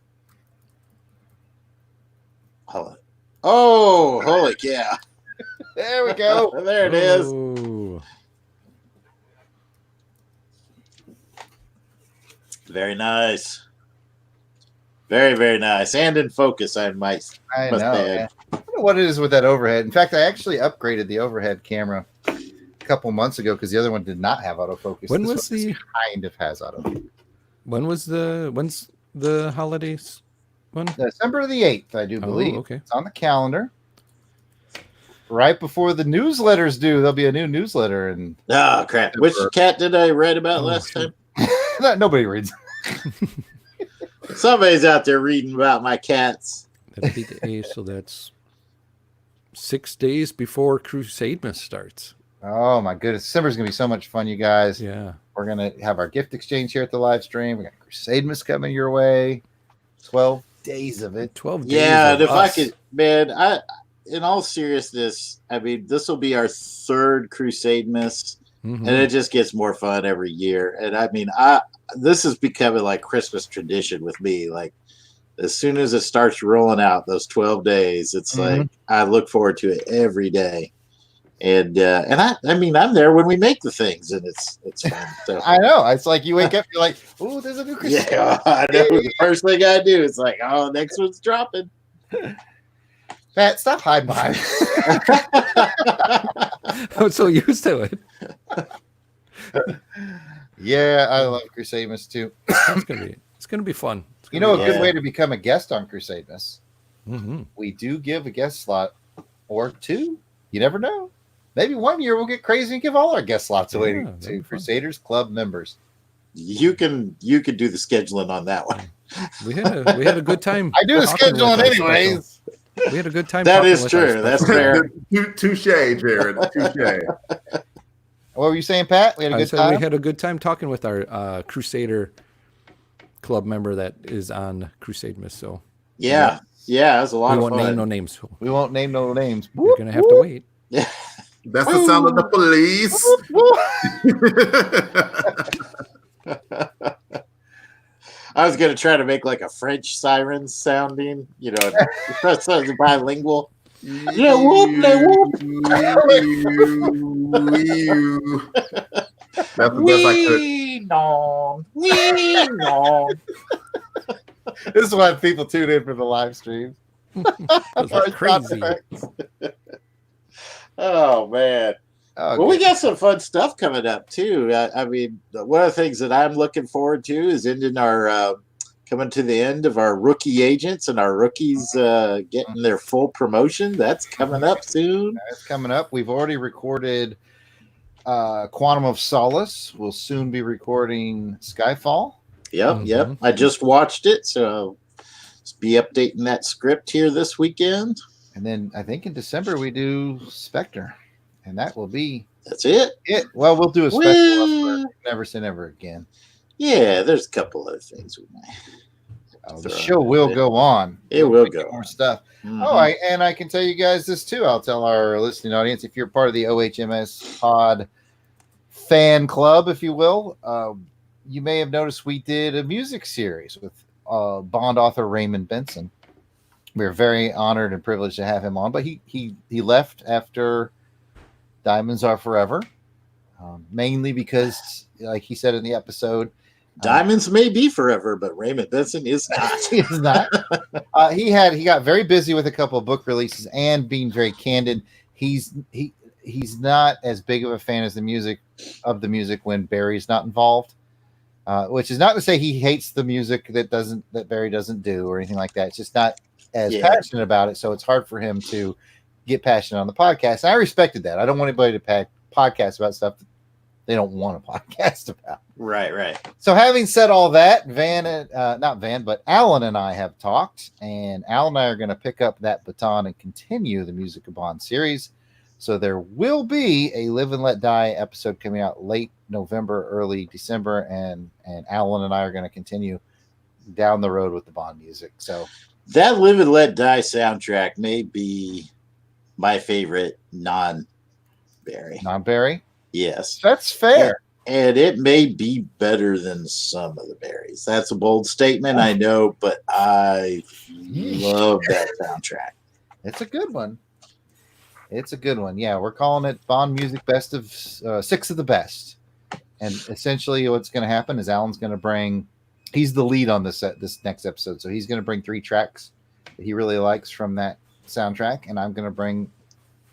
Oh, holy yeah. There we go. There it is. Oh. Very nice. Very, very nice. And in focus, I must I know. add. I don't know what it is with that overhead. In fact, I actually upgraded the overhead camera a couple months ago because the other one did not have autofocus. When This was one the kind of has autofocus? when's the holidays one? December the 8th, I do believe. Oh, okay. It's on the calendar. Right before the newsletters due, there'll be a new newsletter. And Oh, crap. Which cat did I write about last shit. time? nobody reads. Somebody's out there reading about my cats. That'd be the 8th, so that's 6 days before Crusademas starts. Oh my goodness. December's gonna be so much fun, you guys. Yeah. We're gonna have our gift exchange here at the live stream. We got Crusademas coming your way. 12 days of it. 12 days. Yeah, and if I us. could, man, in all seriousness, I mean, this will be our third Crusademas, Mhm. and it just gets more fun every year. And I mean, this is becoming like Christmas tradition with me. Like, as soon as it starts rolling out those 12 days, it's like I look forward to it every day. And I mean, I'm there when we make the things, and it's fun. So. I know. It's like you wake up, you're like, "Oh, there's a new Crusademas." Yeah, I know. The first thing I do is like, oh, next one's dropping. Pat, stop hiding behind. I'm so used to it. Yeah, I love Crusademas too. It's gonna be fun. It's You gonna know, a be good way to become a guest on Crusademas. Mhm. We do give a guest slot or two. You never know. Maybe one year we'll get crazy and give all our guest slots away Yeah, that'd be to fun. Crusaders Club members. You can do the scheduling on that one. We had a good time. I do the talking with scheduling our anyways. special- We had a good time. That talking is with our true. That's special- fair. Touche, Jared. Touche. What were you saying, Pat? We had a I good said time. we had a good time talking with our Crusader Club member that is on Crusademas. So Yeah, that was a lot we of won't fun. name no names. We won't name no names. You're gonna have to wait. That's the sound of the police. I was gonna try to make like a French siren sounding, that's bilingual. Yeah, whoop, That's the best I could. no. This is why people tune in for the live stream. Those were crazy. Oh man. Well, we got some fun stuff coming up too. I mean, one of the things that I'm looking forward to is ending our coming to the end of our rookie agents and our rookies getting their full promotion. That's coming up soon. That's coming up. We've already recorded Quantum of Solace. We'll soon be recording Skyfall. Yep. I just watched it, so let's be updating that script here this weekend. And then I think in December we do Spectre. And that will be That's it. Well, we'll do a special Whee! for Never Say Never Again. Yeah, there's a couple other things we might. The show will go on. It will go more on. stuff. Mhm. Oh, and I can tell you guys this too. I'll tell our listening audience, if you're part of the OHMS Pod fan club, if you will, you may have noticed we did a music series with Bond author Raymond Benson. We're very honored and privileged to have him on, but he left after Diamonds Are Forever, mainly because, like he said in the episode, Diamonds may be forever, but Raymond Benson is not. he is not. He got very busy with a couple of book releases and being very candid. He's not as big of a fan as the music when Barry's not involved. Which is not to say he hates the music that Barry doesn't do or anything like that. It's just not as passionate about it, so it's hard for him to get passionate on the podcast. And I respected that. I don't want anybody to podcast about stuff that they don't want a podcast about. Right. So having said all that, Alan and I have talked, and Alan and I are going to pick up that baton and continue the Music of Bond series. So there will be a Live and Let Die episode coming out late November, early December, and Alan and I are going to continue down the road with the Bond music. So that Live and Let Die soundtrack may be my favorite non-Barry. Non-Barry? Yes. That's fair. And it may be better than some of the berries. That's a bold statement, I know, but I love that soundtrack. It's a good one. It's a good one. Yeah, we're calling it Bond Music Best of 6 of the Best. And essentially what's going to happen is Alan's going to bring, he's the lead on this next episode. So he's going to bring 3 tracks that he really likes from that soundtrack. And I'm going to bring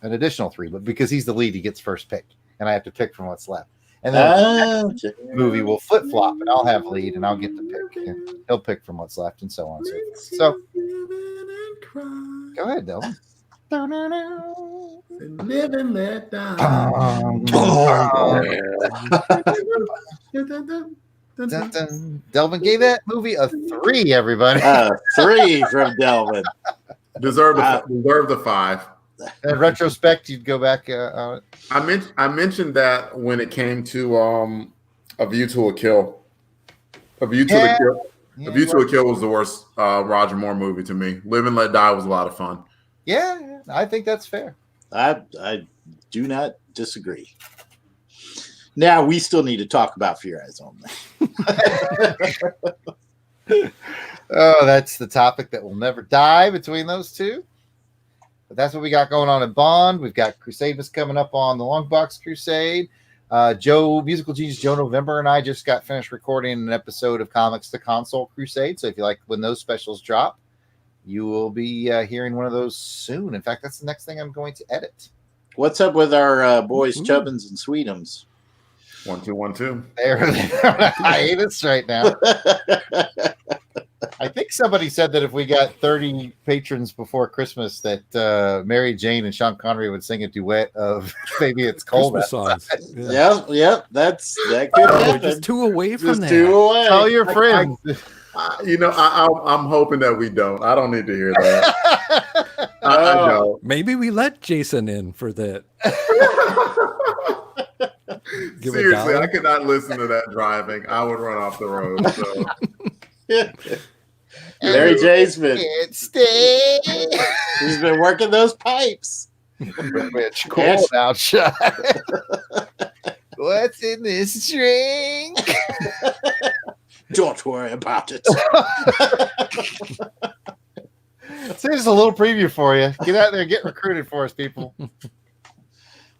an additional 3. But because he's the lead, he gets first pick. And I have to pick from what's left. And then the movie will flip-flop. And I'll have lead and I'll get to pick. And he'll pick from what's left and so on. So go ahead, Delvin. Live and let die. Delvin gave that movie a 3, everybody. 3 from Delvin. Deserve the 5. In retrospect, you'd go back. I mentioned that when it came to A View to a Kill. A View to a Kill was the worst Roger Moore movie to me. Live and Let Die was a lot of fun. Yeah, I think that's fair. I do not disagree. Now we still need to talk about For Your Eyes Only. Oh, that's the topic that will never die between those two. But that's what we got going on at Bond. We've got Crusademas coming up on the Long Box Crusade. Musical genius Joe November and I just got finished recording an episode of Comics to Console Crusade. So if you like when those specials drop, you will be hearing one of those soon. In fact, that's the next thing I'm going to edit. What's up with our boys Chubbins and Sweetums? 1 2 1 2. They're on a hiatus right now. I think somebody said that if we got 30 patrons before Christmas, that Mary Jane and Sean Connery would sing a duet of "Maybe It's Cold." Christmas songs. Yeah, that could happen. Just 2 away from Just that. 2 away. Tell your friends. I'm hoping that we don't. I don't need to hear that. I know. Maybe we let Jason in for that. Seriously, I could not listen to that driving. I would run off the road. So. Mary J's been. He's He's been working those pipes. Which cold outside. What's in this drink? Don't worry about it. So here's a little preview for you. Get out there, get recruited for us, people.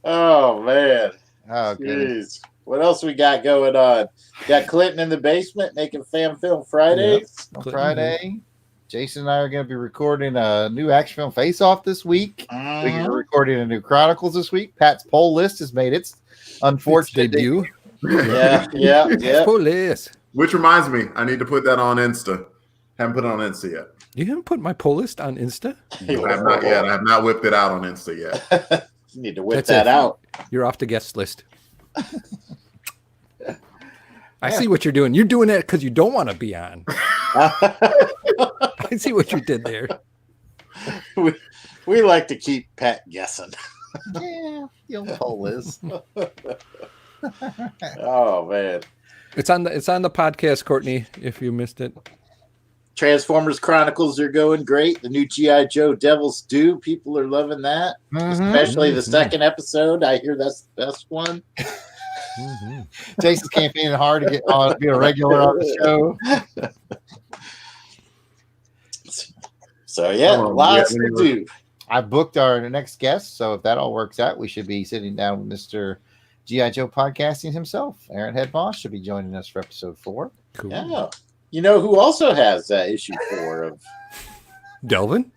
Oh man. Oh, goodness. Jeez. What else we got going on? Got Clinton in the basement making Fan Film Fridays. On Friday, Jason and I are going to be recording a new action film Face Off this week. We're recording a new Chronicles this week. Pat's poll list has made its unfortunate debut. Yeah. Poll list. Which reminds me, I need to put that on Insta. Haven't put it on Insta yet. You haven't put my poll list on Insta? I have not yet. I have not whipped it out on Insta yet. You need to whip that out. You're off the guest list. I see what you're doing. You're doing that because you don't want to be on. I see what you did there. We like to keep Pat guessing. Yeah, the old poll list. Oh man. It's on the podcast, Courtney, if you missed it. Transformers Chronicles are going great. The new G.I. Joe Devil's Due. People are loving that. Especially the second episode. I hear that's the best one. Jason's campaigning hard to get on, be a regular on the show. So lots to do. I booked our next guest, so if that all works out, we should be sitting down with Mr. G.I. Joe podcasting himself. Aaron Head Boss should be joining us for episode 4. Cool. Yeah. You know who also has issue 4 of Delvin?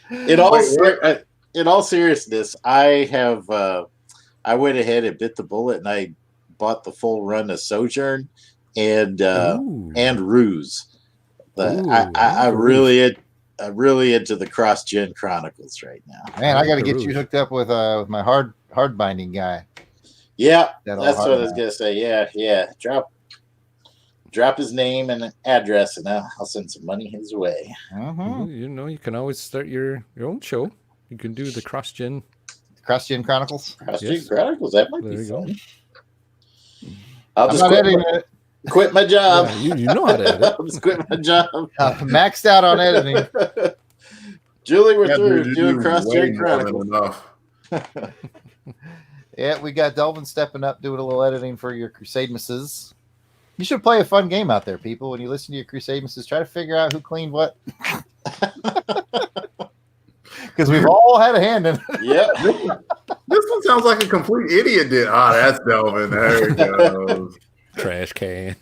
In all seriousness, I went ahead and bit the bullet and I bought the full run of Sojourn and Ruse. I'm really into the cross-gen Chronicles right now. Man, I got to get you hooked up with my hard binding guy. Yeah, that's what I was gonna say. Yeah. Drop his name and address, and I'll send some money his way. You can always start your own show. You can do the cross-gen Chronicles. Cross-gen Chronicles. That might be fun. I'll just quit my job. Yeah, you know how to edit. I'll just quit my job. Maxed out on editing. Julie, we're through doing cross-gen Chronicles. Yeah, we got Delvin stepping up, doing a little editing for your Crusade misses. You should play a fun game out there, people. When you listen to your Crusade misses, try to figure out who cleaned what. Because we've all had a hand in it. Yep. This one sounds like a complete idiot did. Ah, that's Delvin. There he goes. Trash can.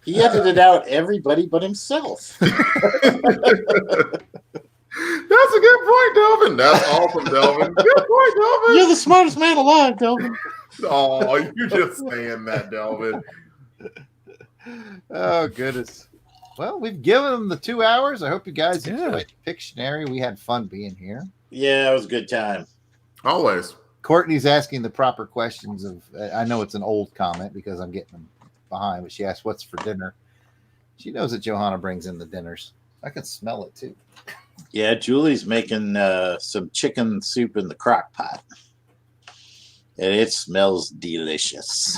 He edited out everybody but himself. That's a good point, Delvin. That's awesome, Delvin. Good point, Delvin. You're the smartest man alive, Delvin. Oh, you're just saying that, Delvin. Oh, goodness. Well, we've given them the 2 hours. I hope you guys enjoyed Pictionary. We had fun being here. Yeah, it was a good time. Always. Courtney's asking the proper questions of. I know it's an old comment because I'm getting them behind, but she asked, "What's for dinner?" She knows that Johanna brings in the dinners. I can smell it too. Yeah, Julie's making some chicken soup in the crock pot, and it smells delicious.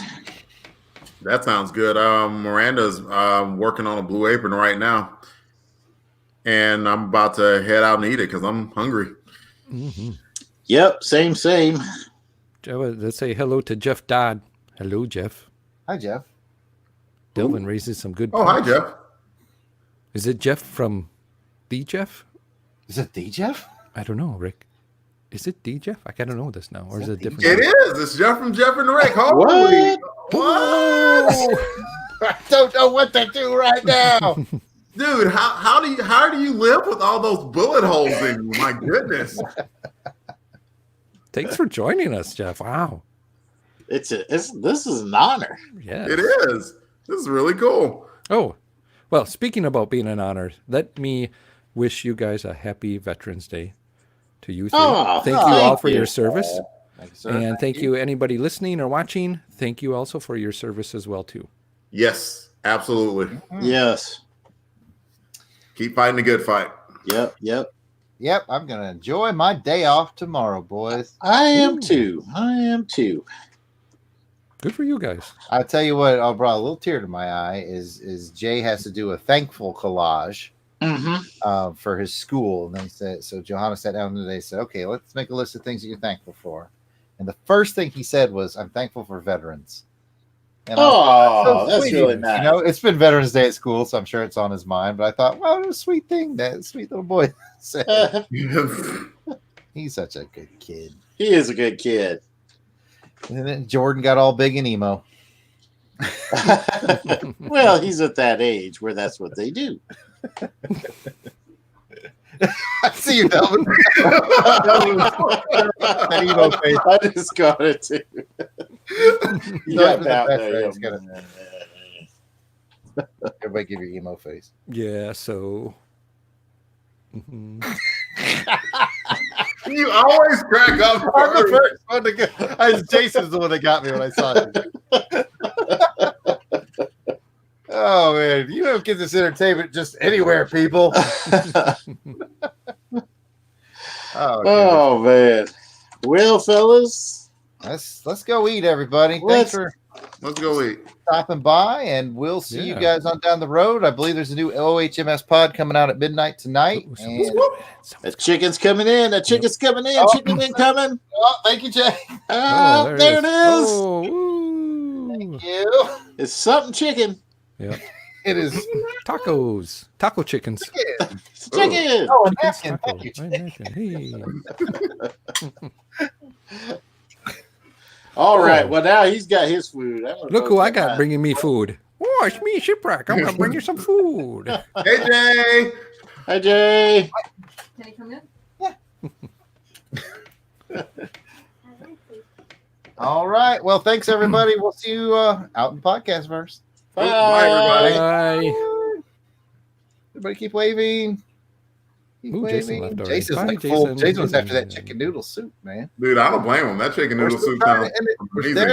That sounds good. Miranda's working on a Blue Apron right now, and I'm about to head out and eat it because I'm hungry. Mm-hmm. Yep, same. Let's say hello to Jeff Dodd. Hello, Jeff. Hi, Jeff. Delvin raises some good Oh, hi, points. Jeff. Is it Jeff from the Jeff? Is it the Jeff? I don't know, Rick. Is it the Jeff? I gotta know this now. Or is it different? It is. It's Jeff from Jeff and Rick. Holy. What? I don't know what to do right now. Dude, how do you live with all those bullet holes in you? My goodness. Thanks for joining us, Jeff. Wow. This is an honor. Yeah. It is. This is really cool. Oh, well, speaking about being an honor, let me wish you guys a happy Veterans Day to you three. Oh, thank you all for your service. Thank you, sir. And thank you, anybody listening or watching. Thank you also for your service as well, too. Yes, absolutely. Yes. Keep fighting the good fight. Yep. Yep, I'm going to enjoy my day off tomorrow, boys. I am too. Good for you guys. I'll tell you what, I brought a little tear to my eye is Jay has to do a thankful collage for his school. And then he said, so Johanna sat down today and said, okay, let's make a list of things that you're thankful for. And the first thing he said was, I'm thankful for veterans. And that's sweet. really nice. You know, it's been Veterans Day at school, so I'm sure it's on his mind. But I thought, well, what a sweet thing that sweet little boy said. He's such a good kid. He is a good kid. And then Jordan got all big and emo. Well, he's at that age where that's what they do. I see you, Delvin. That emo face. I just got it too. You got that there. Everybody give your emo face. Yeah, so. You always crack up. I'm the first one to go. Jason's the one that got me when I saw it. Oh man, you don't get this entertainment just anywhere, people. Oh man. Well, fellas, let's go eat, everybody. Thanks for Let's go eat. stopping by, and we'll see you guys on down the road. I believe there's a new OHMS pod coming out at midnight tonight. And the chicken's coming in. The chicken's coming in. Chicken incoming. oh, thank you, Jay. Oh, there it is. Oh, woo. Thank you. It's something chicken. Yeah. It is Tacos. Taco chickens. It's chicken. Oh, a Chickens napkin. taco. Thank you, A Jay. napkin. Hey. All right. Well, now he's got his food. Look who I got bringing me food. Oh, it's me, Shipwreck. I'm going to bring you some food. Hey, Jay. Hi, Jay. Can he come in? All right. Well, thanks, everybody. We'll see you out in podcast verse. Bye. Bye, everybody. Bye. Everybody keep waving. Keep Ooh, Jason waving. left already. Jason's Bye, like full. Jason. Jason's after that chicken noodle soup, man. Dude, I don't blame him. That chicken We're noodle still soup trying sounds to end it. We're amazing. there.